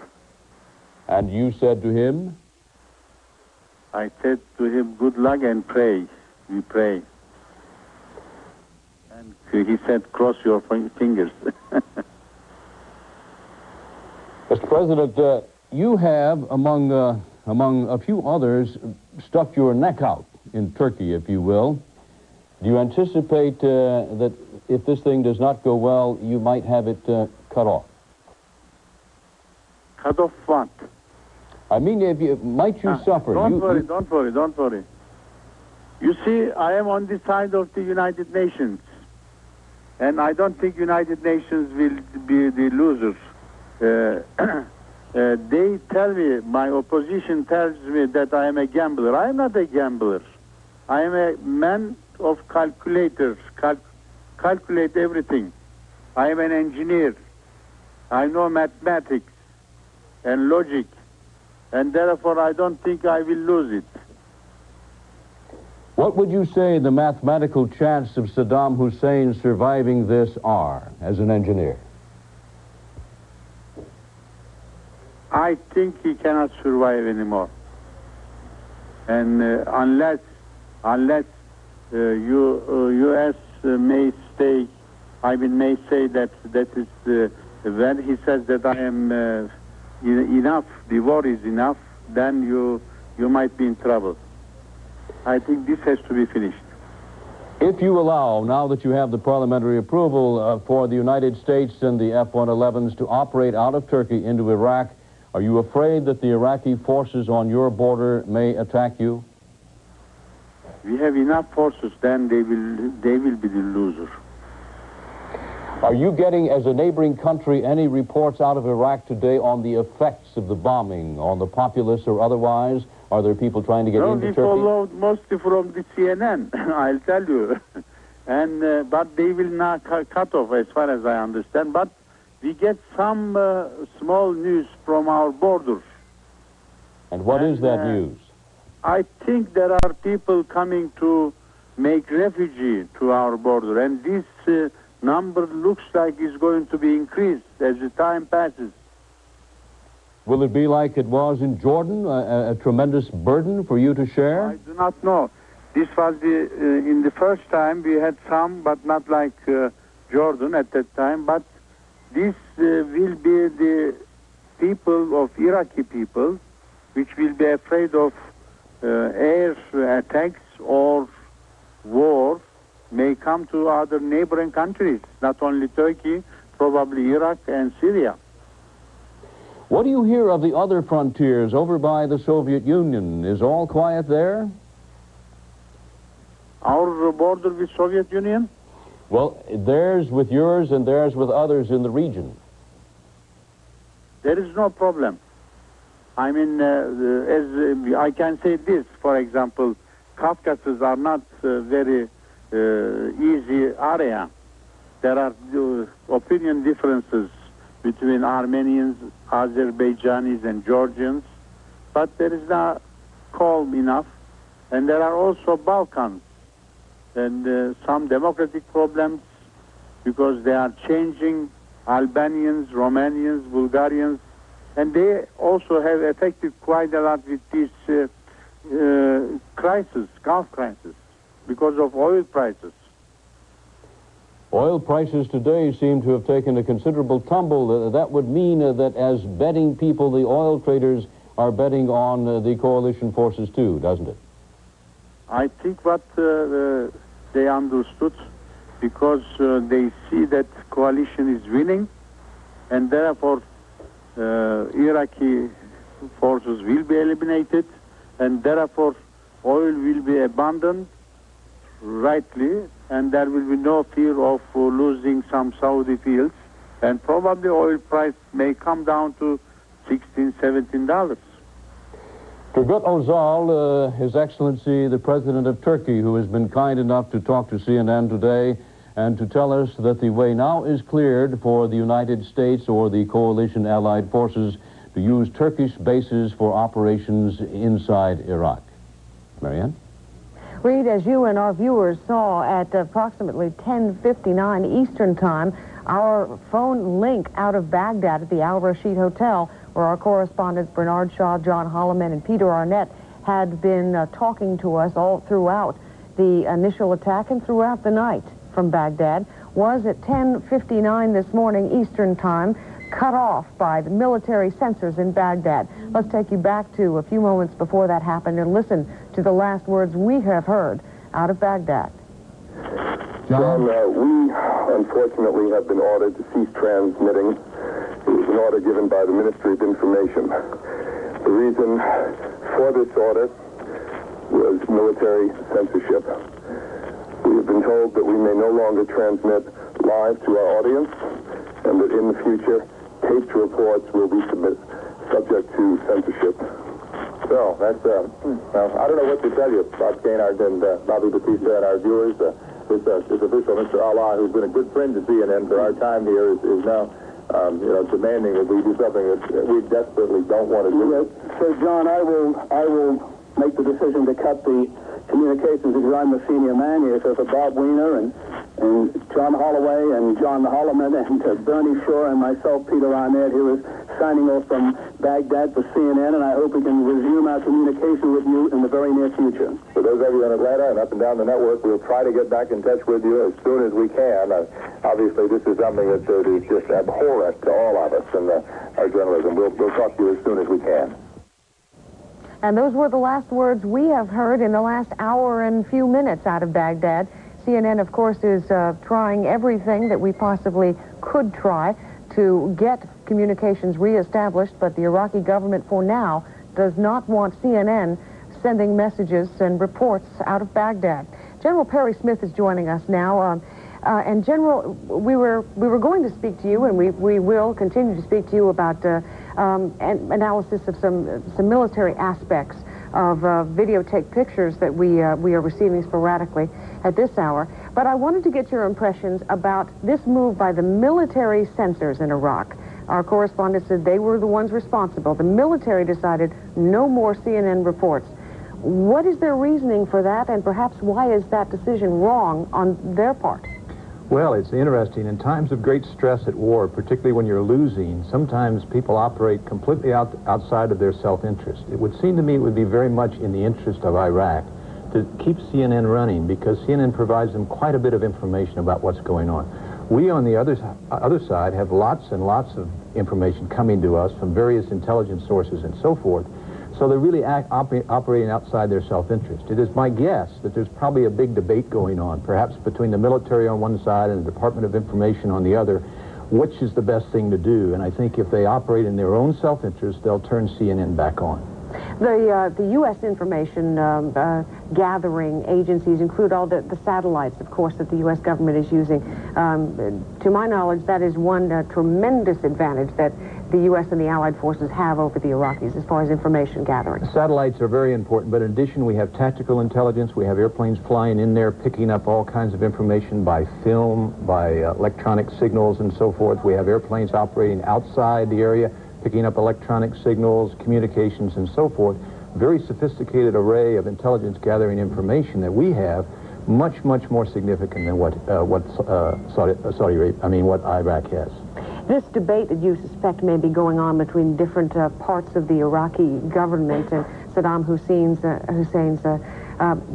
And you said to him? I said to him, good luck and pray. We pray. And he said, cross your fingers. Mr. President, you have, among a few others, stuck your neck out in Turkey, if you will. Do you anticipate that if this thing does not go well, you might have it cut off? Cut off what? I mean, might you suffer? Don't worry. You see, I am on the side of the United Nations, and I don't think United Nations will be the losers. They tell me, my opposition tells me that I am a gambler. I am not a gambler. I am a man of calculators, calculate everything. I am an engineer. I know mathematics and logic, and therefore I don't think I will lose it. What would you say the mathematical chance of Saddam Hussein surviving this are, as an engineer? I think he cannot survive anymore. And unless U.S. may say that is when he says that I am enough, the war is enough, then you might be in trouble. I think this has to be finished. If you allow, now that you have the parliamentary approval for the United States and the F-111s to operate out of Turkey into Iraq, are you afraid that the Iraqi forces on your border may attack you? We have enough forces, then they will be the loser. Are you getting, as a neighboring country, any reports out of Iraq today on the effects of the bombing, on the populace or otherwise? Are there people trying to get into Turkey? We followed mostly from the CNN, I'll tell you. And but they will not cut off, as far as I understand. But we get some small news from our borders. And what is that news? I think there are people coming to make refugee to our border, and this number looks like it's going to be increased as the time passes. Will it be like it was in Jordan, a tremendous burden for you to share? I do not know. This was in the first time we had some, but not like Jordan at that time. But this will be the people of Iraqi people, which will be afraid of air attacks or war may come to other neighboring countries, not only Turkey, probably Iraq and Syria. What do you hear of the other frontiers over by the Soviet Union? Is all quiet there? Our border with Soviet Union? Well, theirs with yours and theirs with others in the region. There is no problem. I mean, as I can say this, for example, Caucasus are not very easy area. There are opinion differences between Armenians, Azerbaijanis, and Georgians, but there is not calm enough. And there are also Balkans and some democratic problems because they are changing Albanians, Romanians, Bulgarians, and they also have affected quite a lot with this crisis, Gulf crisis, because of oil prices. Oil prices today seem to have taken a considerable tumble. That would mean that as betting people, the oil traders are betting on the coalition forces too, doesn't it? I think what they understood, because they see that coalition is winning, and therefore Iraqi forces will be eliminated, and therefore oil will be abandoned rightly, and there will be no fear of losing some Saudi fields, and probably oil price may come down to $16, $17. Turgut Özal, His Excellency the President of Turkey, who has been kind enough to talk to CNN today and to tell us that the way now is cleared for the United States or the coalition allied forces to use Turkish bases for operations inside Iraq. Marianne? Reed, as you and our viewers saw at approximately 10:59 Eastern Time, our phone link out of Baghdad at the Al Rashid Hotel, where our correspondents Bernard Shaw, John Holloman, and Peter Arnett had been talking to us all throughout the initial attack and throughout the night from Baghdad, was at 10:59 this morning Eastern Time, cut off by the military sensors in Baghdad. Let's take you back to a few moments before that happened and listen to the last words we have heard out of Baghdad. John, we unfortunately have been ordered to cease transmitting. It was an order given by the Ministry of Information. The reason for this order was military censorship. We have been told that we may no longer transmit live to our audience, and that in the future, taped reports will be subject to censorship. So, that's, well, I don't know what to tell you, Bob Cainard and Bobby Batista and our viewers. This official, Mr. Allah, who's been a good friend to CNN for our time here, is now, demanding that we do something that we desperately don't want to do. So, John, I will make the decision to cut the communications because I'm the senior man here. So for Bob Weiner and John Holloway and John Holloman and Bernie Shaw and myself, Peter Arnett, who is signing off from Baghdad for CNN, and I hope we can resume our communication with you in the very near future. For those of you in Atlanta and up and down the network, we'll try to get back in touch with you as soon as we can. Obviously, this is something that is just abhorrent to all of us in our journalism. We'll talk to you as soon as we can. And those were the last words we have heard in the last hour and few minutes out of Baghdad. CNN, of course, is trying everything that we possibly could try to get communications reestablished, but the Iraqi government, for now, does not want CNN sending messages and reports out of Baghdad. General Perry Smith is joining us now. And General, we were going to speak to you, and we will continue to speak to you about analysis of some military aspects of videotape pictures that we are receiving sporadically at this hour. But I wanted to get your impressions about this move by the military censors in Iraq. Our correspondent said they were the ones responsible. The military decided no more CNN reports. What is their reasoning for that, and perhaps why is that decision wrong on their part? Well, it's interesting. In times of great stress at war, particularly when you're losing, sometimes people operate completely outside of their self-interest. It would seem to me it would be very much in the interest of Iraq to keep CNN running, because CNN provides them quite a bit of information about what's going on. We, on the other side, have lots and lots of information coming to us from various intelligence sources and so forth. So they're really operating outside their self-interest. It is my guess that there's probably a big debate going on, perhaps between the military on one side and the Department of Information on the other, which is the best thing to do. And I think if they operate in their own self-interest, they'll turn CNN back on. The U.S. information gathering agencies include all the satellites, of course, that the U.S. government is using. To my knowledge, that is one tremendous advantage that the U.S. and the Allied forces have over the Iraqis as far as information gathering? Satellites are very important, but in addition, we have tactical intelligence. We have airplanes flying in there, picking up all kinds of information by film, by electronic signals, and so forth. We have airplanes operating outside the area, picking up electronic signals, communications, and so forth. Very sophisticated array of intelligence gathering information that we have, much more significant than what what Iraq has. This debate that you suspect may be going on between different parts of the Iraqi government and Saddam Hussein's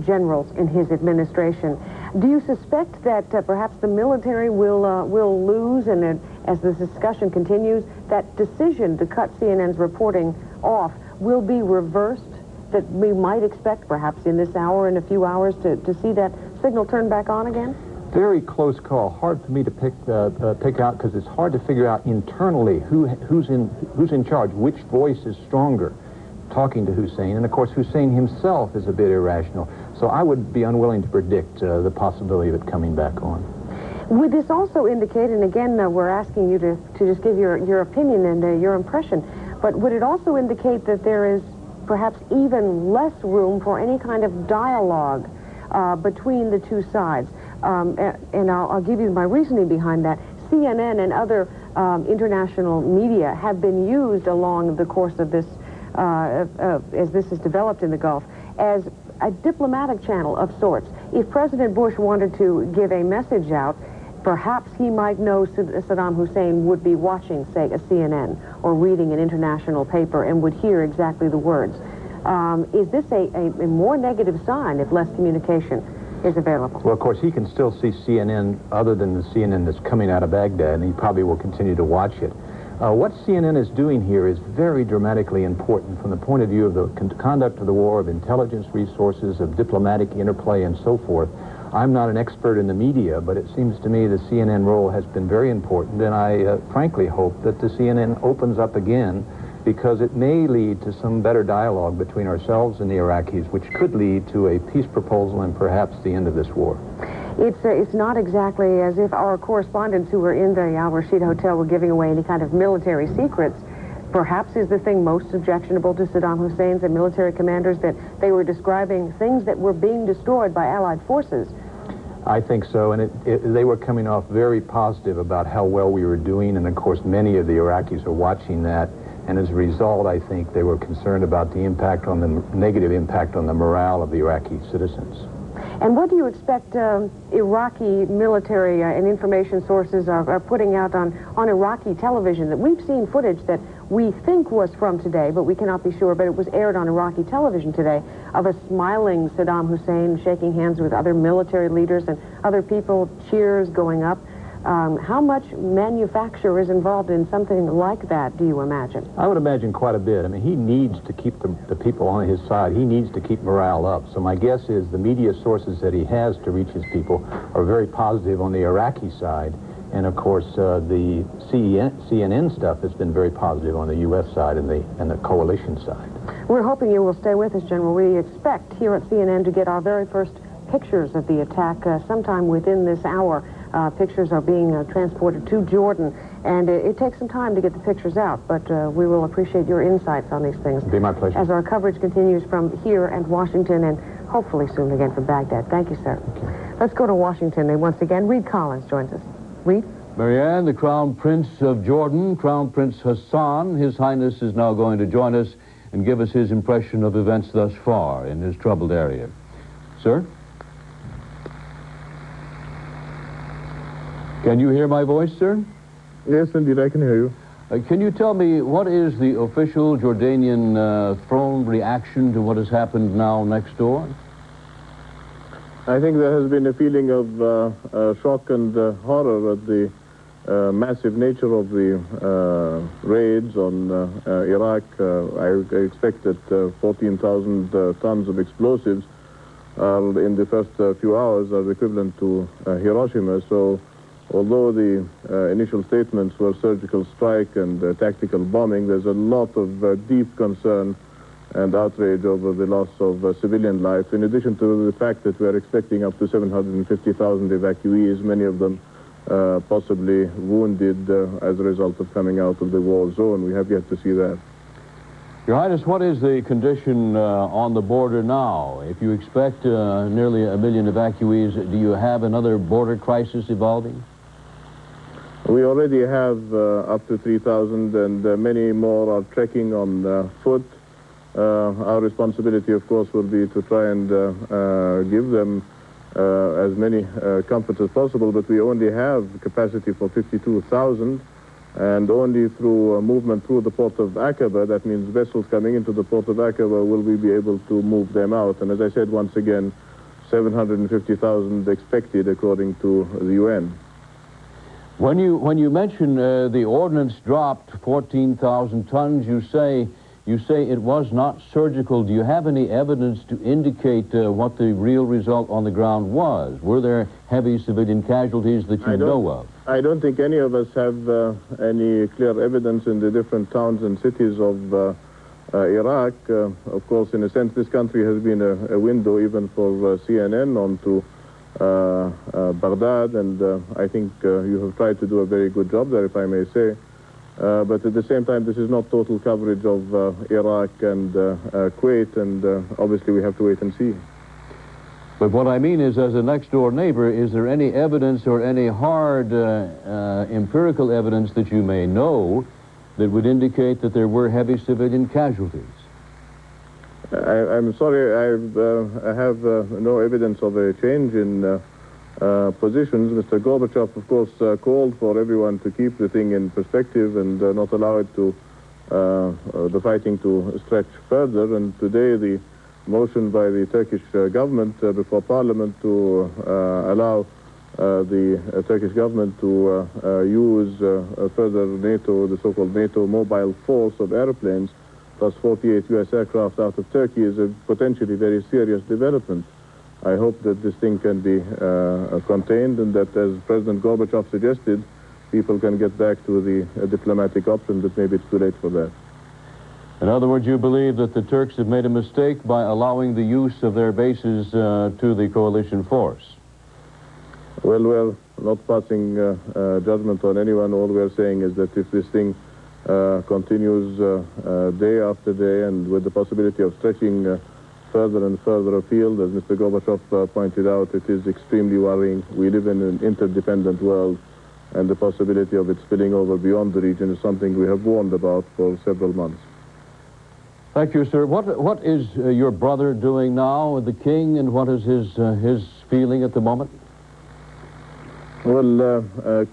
generals in his administration, do you suspect that perhaps the military will lose, and as this discussion continues, that decision to cut CNN's reporting off will be reversed, that we might expect perhaps in this hour, in a few hours, to see that signal turn back on again? Very close call. Hard for me to pick out, because it's hard to figure out internally who's in charge, which voice is stronger talking to Hussein. And of course, Hussein himself is a bit irrational. So I would be unwilling to predict the possibility of it coming back on. Would this also indicate, and again, we're asking you to just give your opinion and your impression, but would it also indicate that there is perhaps even less room for any kind of dialogue between the two sides? And I'll give you my reasoning behind that. CNN and other international media have been used along the course of this, as this is developed in the Gulf, as a diplomatic channel of sorts. If President Bush wanted to give a message out, perhaps he might know Saddam Hussein would be watching, say, a CNN or reading an international paper and would hear exactly the words. Is this a more negative sign if less communication is available? Well, of course, he can still see CNN other than the CNN that's coming out of Baghdad, and he probably will continue to watch it. What CNN is doing here is very dramatically important from the point of view of the conduct of the war, of intelligence resources, of diplomatic interplay, and so forth. I'm not an expert in the media, but it seems to me the CNN role has been very important, and I frankly hope that the CNN opens up again, because it may lead to some better dialogue between ourselves and the Iraqis, which could lead to a peace proposal and perhaps the end of this war. It's not exactly as if our correspondents who were in the Al Rashid Hotel were giving away any kind of military secrets. Perhaps is the thing most objectionable to Saddam Hussein's and military commanders that they were describing things that were being destroyed by Allied forces. I think so, and they were coming off very positive about how well we were doing, and of course many of the Iraqis are watching that. And as a result, I think they were concerned about the impact on the negative impact on the morale of the Iraqi citizens. And what do you expect Iraqi military and information sources are putting out on Iraqi television? That we've seen footage that we think was from today, but we cannot be sure, but it was aired on Iraqi television today, of a smiling Saddam Hussein shaking hands with other military leaders and other people, cheers going up. How much manufacture is involved in something like that, do you imagine? I would imagine quite a bit. I mean, he needs to keep the people on his side. He needs to keep morale up. So my guess is the media sources that he has to reach his people are very positive on the Iraqi side. And of course, the CNN stuff has been very positive on the U.S. side and the coalition side. We're hoping you will stay with us, General. We expect here at CNN to get our very first pictures of the attack sometime within this hour. Pictures are being transported to Jordan, and it takes some time to get the pictures out, but we will appreciate your insights on these things. It'd be my pleasure. As our coverage continues from here and Washington, and hopefully soon again from Baghdad. Thank you, sir. Okay. Let's go to Washington, and once again, Reed Collins joins us. Reed? Marianne, the Crown Prince of Jordan, Crown Prince Hassan, His Highness is now going to join us and give us his impression of events thus far in his troubled area. Sir? Can you hear my voice, sir? Yes, indeed, I can hear you. Can you tell me what is the official Jordanian throne reaction to what has happened now next door? I think there has been a feeling of shock and horror at the massive nature of the raids on Iraq. I expect that 14,000 tons of explosives in the first few hours are equivalent to Hiroshima. So although the initial statements were surgical strike and tactical bombing, there's a lot of deep concern and outrage over the loss of civilian life, in addition to the fact that we're expecting up to 750,000 evacuees, many of them possibly wounded as a result of coming out of the war zone. We have yet to see that. Your Highness, what is the condition on the border now? If you expect nearly 1 million evacuees, do you have another border crisis evolving? We already have up to 3,000, and many more are trekking on foot. Our responsibility, of course, will be to try and give them as many comforts as possible, but we only have capacity for 52,000, and only through movement through the port of Aqaba, that means vessels coming into the port of Aqaba, will we be able to move them out. And as I said, once again, 750,000 expected according to the UN. When you mention the ordnance dropped 14,000 tons, you say it was not surgical. Do you have any evidence to indicate what the real result on the ground was? Were there heavy civilian casualties that you know of? I don't think any of us have any clear evidence in the different towns and cities of Iraq. Of course, in a sense, this country has been a window even for CNN onto Baghdad, and I think you have tried to do a very good job there, if I may say. But at the same time, this is not total coverage of Iraq and Kuwait, and obviously we have to wait and see. But what I mean is, as a next-door neighbor, is there any evidence or any hard empirical evidence that you may know that would indicate that there were heavy civilian casualties? I'm sorry, I have no evidence of a change in positions. Mr. Gorbachev, of course, called for everyone to keep the thing in perspective and not allow it to, the fighting to stretch further. And today the motion by the Turkish government before Parliament to allow the Turkish government to use further NATO, the so-called NATO mobile force of airplanes, plus 48 U.S. aircraft out of Turkey, is a potentially very serious development. I hope that this thing can be contained, and that, as President Gorbachev suggested, people can get back to the diplomatic option, but maybe it's too late for that. In other words, you believe that the Turks have made a mistake by allowing the use of their bases to the coalition force? Well, we're not passing judgment on anyone. All we're saying is that if this thing continues day after day, and with the possibility of stretching further and further afield, as Mr. Gorbachev pointed out, it is extremely worrying. We live in an interdependent world, and the possibility of it spilling over beyond the region is something we have warned about for several months. Thank you, sir. What is your brother doing now, the king, and what is his feeling at the moment? Well,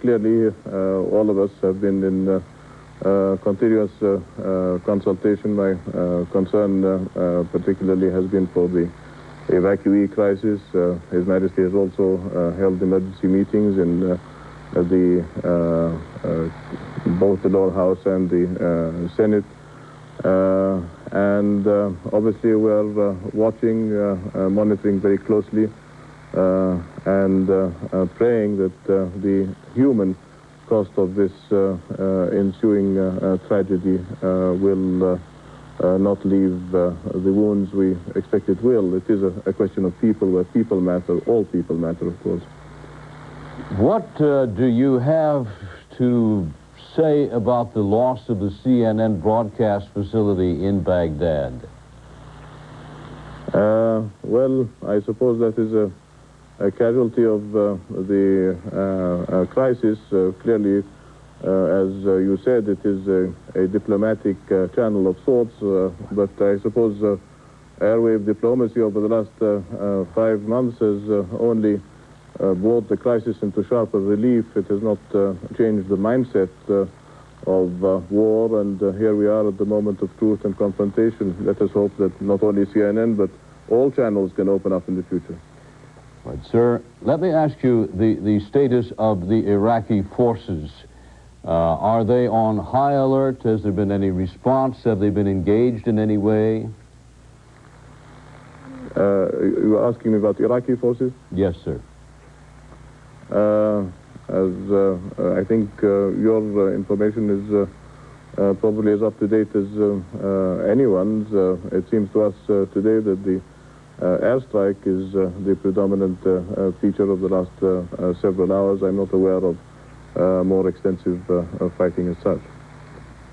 clearly, all of us have been in continuous consultation. My concern particularly has been for the evacuee crisis. His Majesty has also held emergency meetings in both the lower house and the Senate. And obviously we're watching, monitoring very closely, and praying that the human cost of this ensuing tragedy will not leave the wounds we expect it will. It is a question of people, where people matter, all people matter, of course. What do you have to say about the loss of the CNN broadcast facility in Baghdad? Well, I suppose that is a casualty of the crisis. Clearly, as you said, it is a diplomatic channel of sorts, but I suppose airwave diplomacy over the last 5 months has only brought the crisis into sharper relief. It has not changed the mindset of war, and here we are at the moment of truth and confrontation. Let us hope that not only CNN, but all channels can open up in the future. Right, sir, let me ask you the status of the Iraqi forces. Are they on high alert? Has there been any response? Have they been engaged in any way? You are asking me about Iraqi forces? Yes, sir. I think your information is probably as up to date as anyone's. It seems to us today that the airstrike is the predominant feature of the last several hours. I'm not aware of more extensive fighting as such.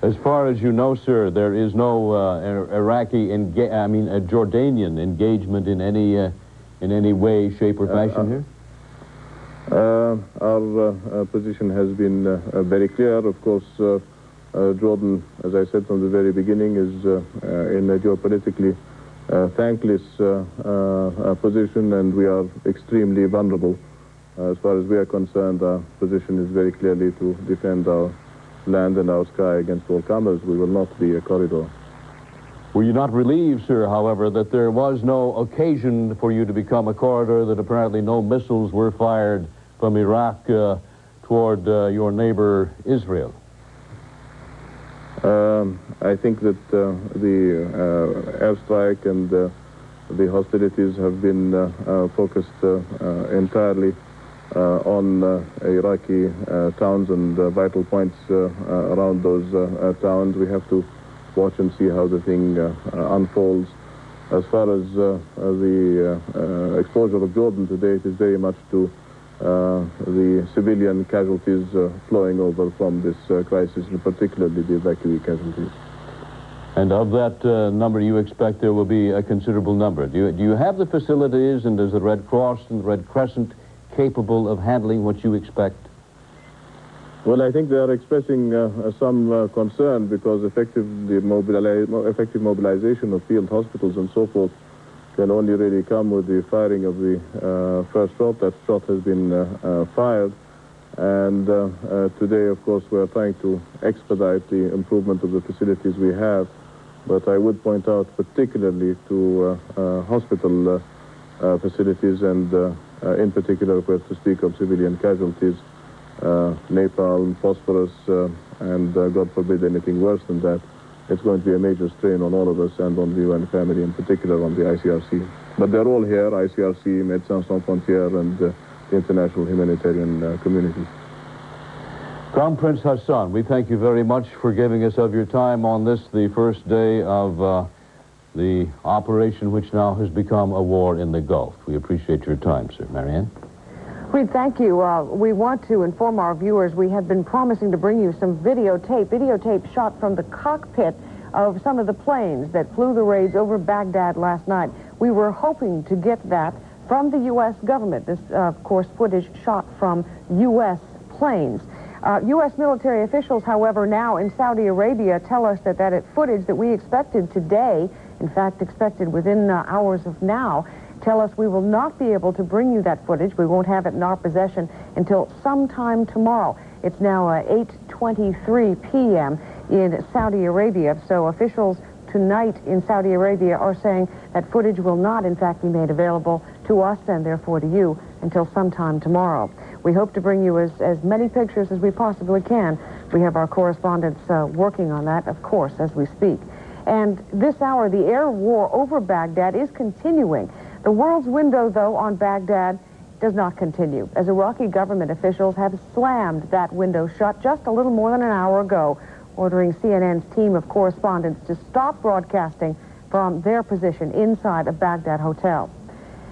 As far as you know, sir, there is no Jordanian engagement in any way, shape, or fashion here? Our position has been very clear. Of course, Jordan, as I said from the very beginning, is in a geopolitically thankless position, and we are extremely vulnerable. As far as we are concerned, our position is very clearly to defend our land and our sky against all comers. We will not be a corridor. Were you not relieved, sir, however, that there was no occasion for you to become a corridor, that apparently no missiles were fired from Iraq toward your neighbor Israel? I think that the airstrike and the hostilities have been focused entirely on Iraqi towns and vital points around those towns. We have to watch and see how the thing unfolds. As far as the exposure of Jordan today, it is very much to the civilian casualties flowing over from this crisis, and particularly the evacuee casualties. And of that number, you expect there will be a considerable number. Do you have the facilities, and is the Red Cross and the Red Crescent capable of handling what you expect? Well, I think they are expressing some concern, because effective mobilization of field hospitals and so forth can only really come with the firing of the first shot. That shot has been fired. And today, of course, we are trying to expedite the improvement of the facilities we have. But I would point out particularly to hospital facilities, and in particular, if we have to speak of civilian casualties, napalm, phosphorus, and God forbid anything worse than that. It's going to be a major strain on all of us and on the UN family, in particular on the ICRC. But they're all here, ICRC, Médecins Sans Frontières, and the international humanitarian community. Crown Prince Hassan, we thank you very much for giving us of your time on this, the first day of the operation which now has become a war in the Gulf. We appreciate your time, sir. Marianne? Reed, thank you. We want to inform our viewers we have been promising to bring you some videotape shot from the cockpit of some of the planes that flew the raids over Baghdad last night. We were hoping to get that from the U.S. government. This, of course, footage shot from U.S. planes. U.S. military officials, however, now in Saudi Arabia tell us that footage that we expected today, in fact expected within hours of now, tell us we will not be able to bring you that footage. We won't have it in our possession until sometime tomorrow. It's now 8:23 p.m. in Saudi Arabia, so officials tonight in Saudi Arabia are saying that footage will not, in fact, be made available to us and therefore to you until sometime tomorrow. We hope to bring you as many pictures as we possibly can. We have our correspondents working on that, of course, as we speak. And this hour, the air war over Baghdad is continuing. The world's window, though, on Baghdad does not continue, as Iraqi government officials have slammed that window shut just a little more than an hour ago, ordering CNN's team of correspondents to stop broadcasting from their position inside a Baghdad hotel.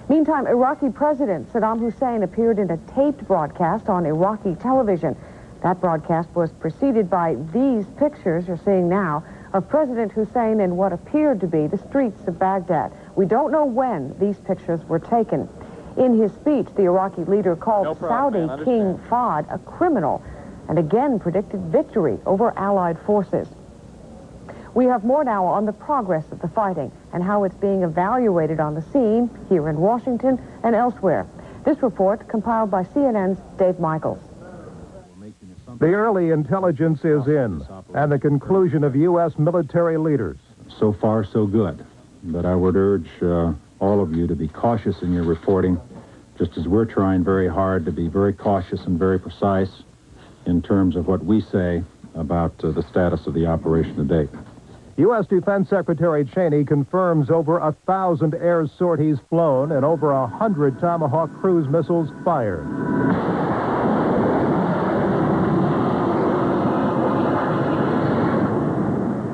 Meantime, Iraqi President Saddam Hussein appeared in a taped broadcast on Iraqi television. That broadcast was preceded by these pictures you're seeing now of President Hussein in what appeared to be the streets of Baghdad. We don't know when these pictures were taken. In his speech, the Iraqi leader called Saudi King Fahd a criminal and again predicted victory over Allied forces. We have more now on the progress of the fighting and how it's being evaluated on the scene here in Washington and elsewhere. This report compiled by CNN's Dave Michaels. The early intelligence is in, and the conclusion of U.S. military leaders. So far, so good. But I would urge all of you to be cautious in your reporting, just as we're trying very hard to be very cautious and very precise in terms of what we say about the status of the operation to date. U.S. Defense Secretary Cheney confirms over 1,000 air sorties flown and over 100 Tomahawk cruise missiles fired.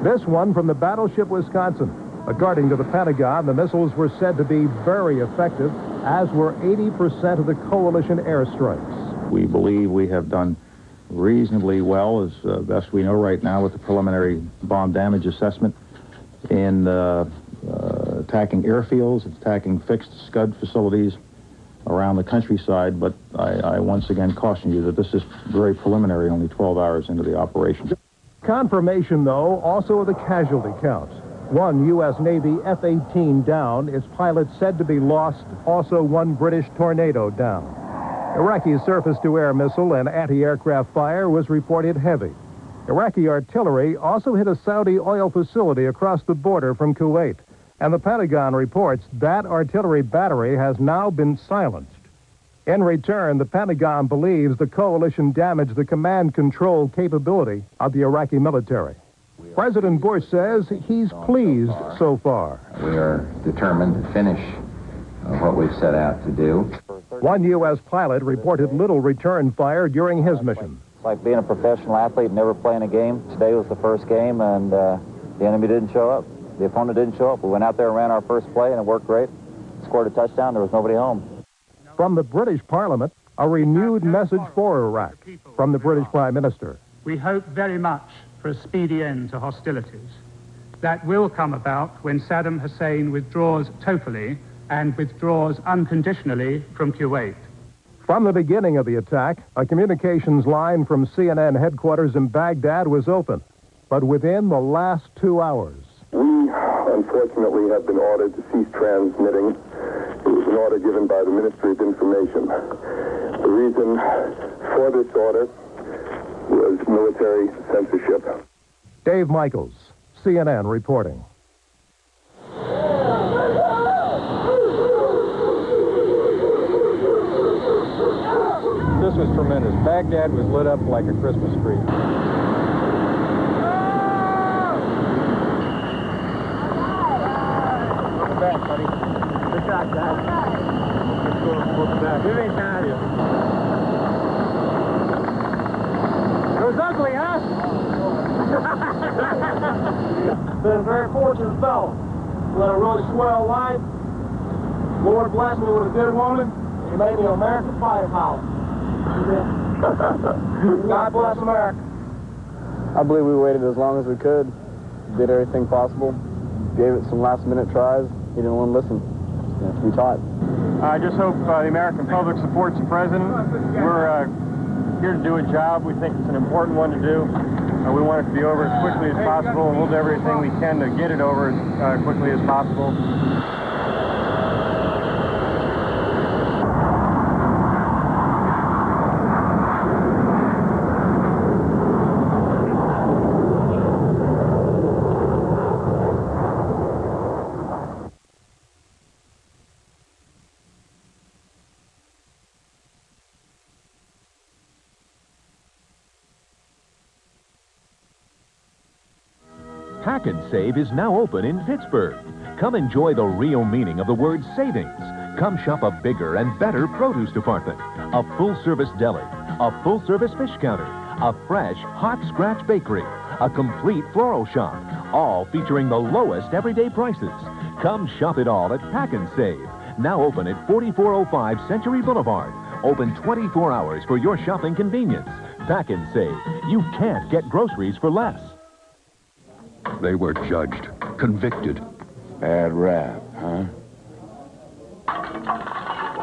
This one from the battleship Wisconsin. According to the Pentagon, the missiles were said to be very effective, as were 80% of the coalition airstrikes. We believe we have done reasonably well, as best we know right now, with the preliminary bomb damage assessment in attacking airfields, attacking fixed Scud facilities around the countryside. But I once again caution you that this is very preliminary, only 12 hours into the operation. Confirmation, though, also of the casualty count. One U.S. Navy F-18 down, its pilot said to be lost, also one British Tornado down. Iraqi surface-to-air missile and anti-aircraft fire was reported heavy. Iraqi artillery also hit a Saudi oil facility across the border from Kuwait, and the Pentagon reports that artillery battery has now been silenced. In return, the Pentagon believes the coalition damaged the command control capability of the Iraqi military. President Bush says he's pleased so far. We are determined to finish what we've set out to do. One U.S. pilot reported little return fire during his mission. It's like being a professional athlete, never playing a game. Today was the first game, and the enemy didn't show up. The opponent didn't show up. We went out there and ran our first play, and it worked great. Scored a touchdown. There was nobody home. From the British Parliament, a renewed message for Iraq from the British Prime Minister. We hope very much for a speedy end to hostilities. That will come about when Saddam Hussein withdraws totally and withdraws unconditionally from Kuwait. From the beginning of the attack, a communications line from CNN headquarters in Baghdad was open. But within the last 2 hours, we, unfortunately, have been ordered to cease transmitting. It was an order given by the Ministry of Information. The reason for this order was military censorship. Dave Michaels, CNN reporting. This was tremendous. Baghdad was lit up like a Christmas tree. Welcome back, buddy. Good shot, guys. Welcome back. Give me time. It was ugly, huh? Been a very fortunate fellow. Led a really swell life. Lord blessed me with a good woman. He made me an American fighter pilot. God bless America. I believe we waited as long as we could, did everything possible, gave it some last-minute tries. He didn't want to listen. We taught. I just hope the American public supports the president. We're here to do a job. We think it's an important one to do. We want it to be over as quickly as possible, and we'll do everything we can to get it over as quickly as possible. Pack and Save is now open in Pittsburgh. Come enjoy the real meaning of the word savings. Come shop a bigger and better produce department, a full-service deli, a full-service fish counter, a fresh hot scratch bakery, a complete floral shop, all featuring the lowest everyday prices. Come shop it all at Pack and Save, now open at 4405 Century Boulevard. Open 24 hours for your shopping convenience. Pack and Save. You can't get groceries for less. They were judged, convicted. Bad rap, huh?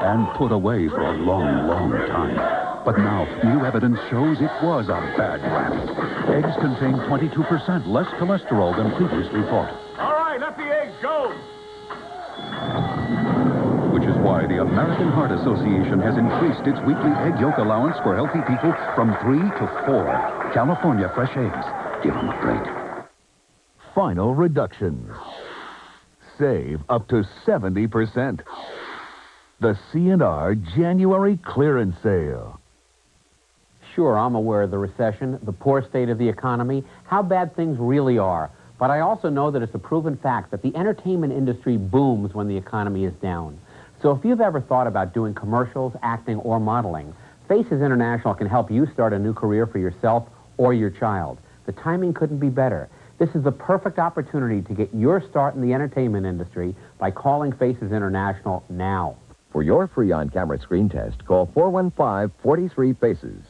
And put away for a long, long time. But now, new evidence shows it was a bad rap. Eggs contain 22% less cholesterol than previously thought. All right, let the eggs go. Which is why the American Heart Association has increased its weekly egg yolk allowance for healthy people from 3 to 4. California fresh eggs. Give them a break. Final reductions. Save up to 70%. The C&R January clearance sale. Sure, I'm aware of the recession, the poor state of the economy, how bad things really are. But I also know that it's a proven fact that the entertainment industry booms when the economy is down. So if you've ever thought about doing commercials, acting, or modeling, Faces International can help you start a new career for yourself or your child. The timing couldn't be better. This is the perfect opportunity to get your start in the entertainment industry by calling Faces International now. For your free on-camera screen test, call 415-43-FACES.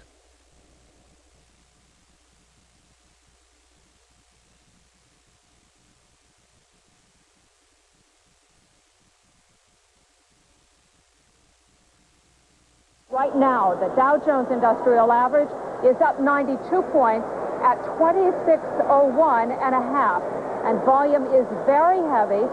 Right now, the Dow Jones Industrial Average is up 92 points at 2601.5, and volume is very heavy.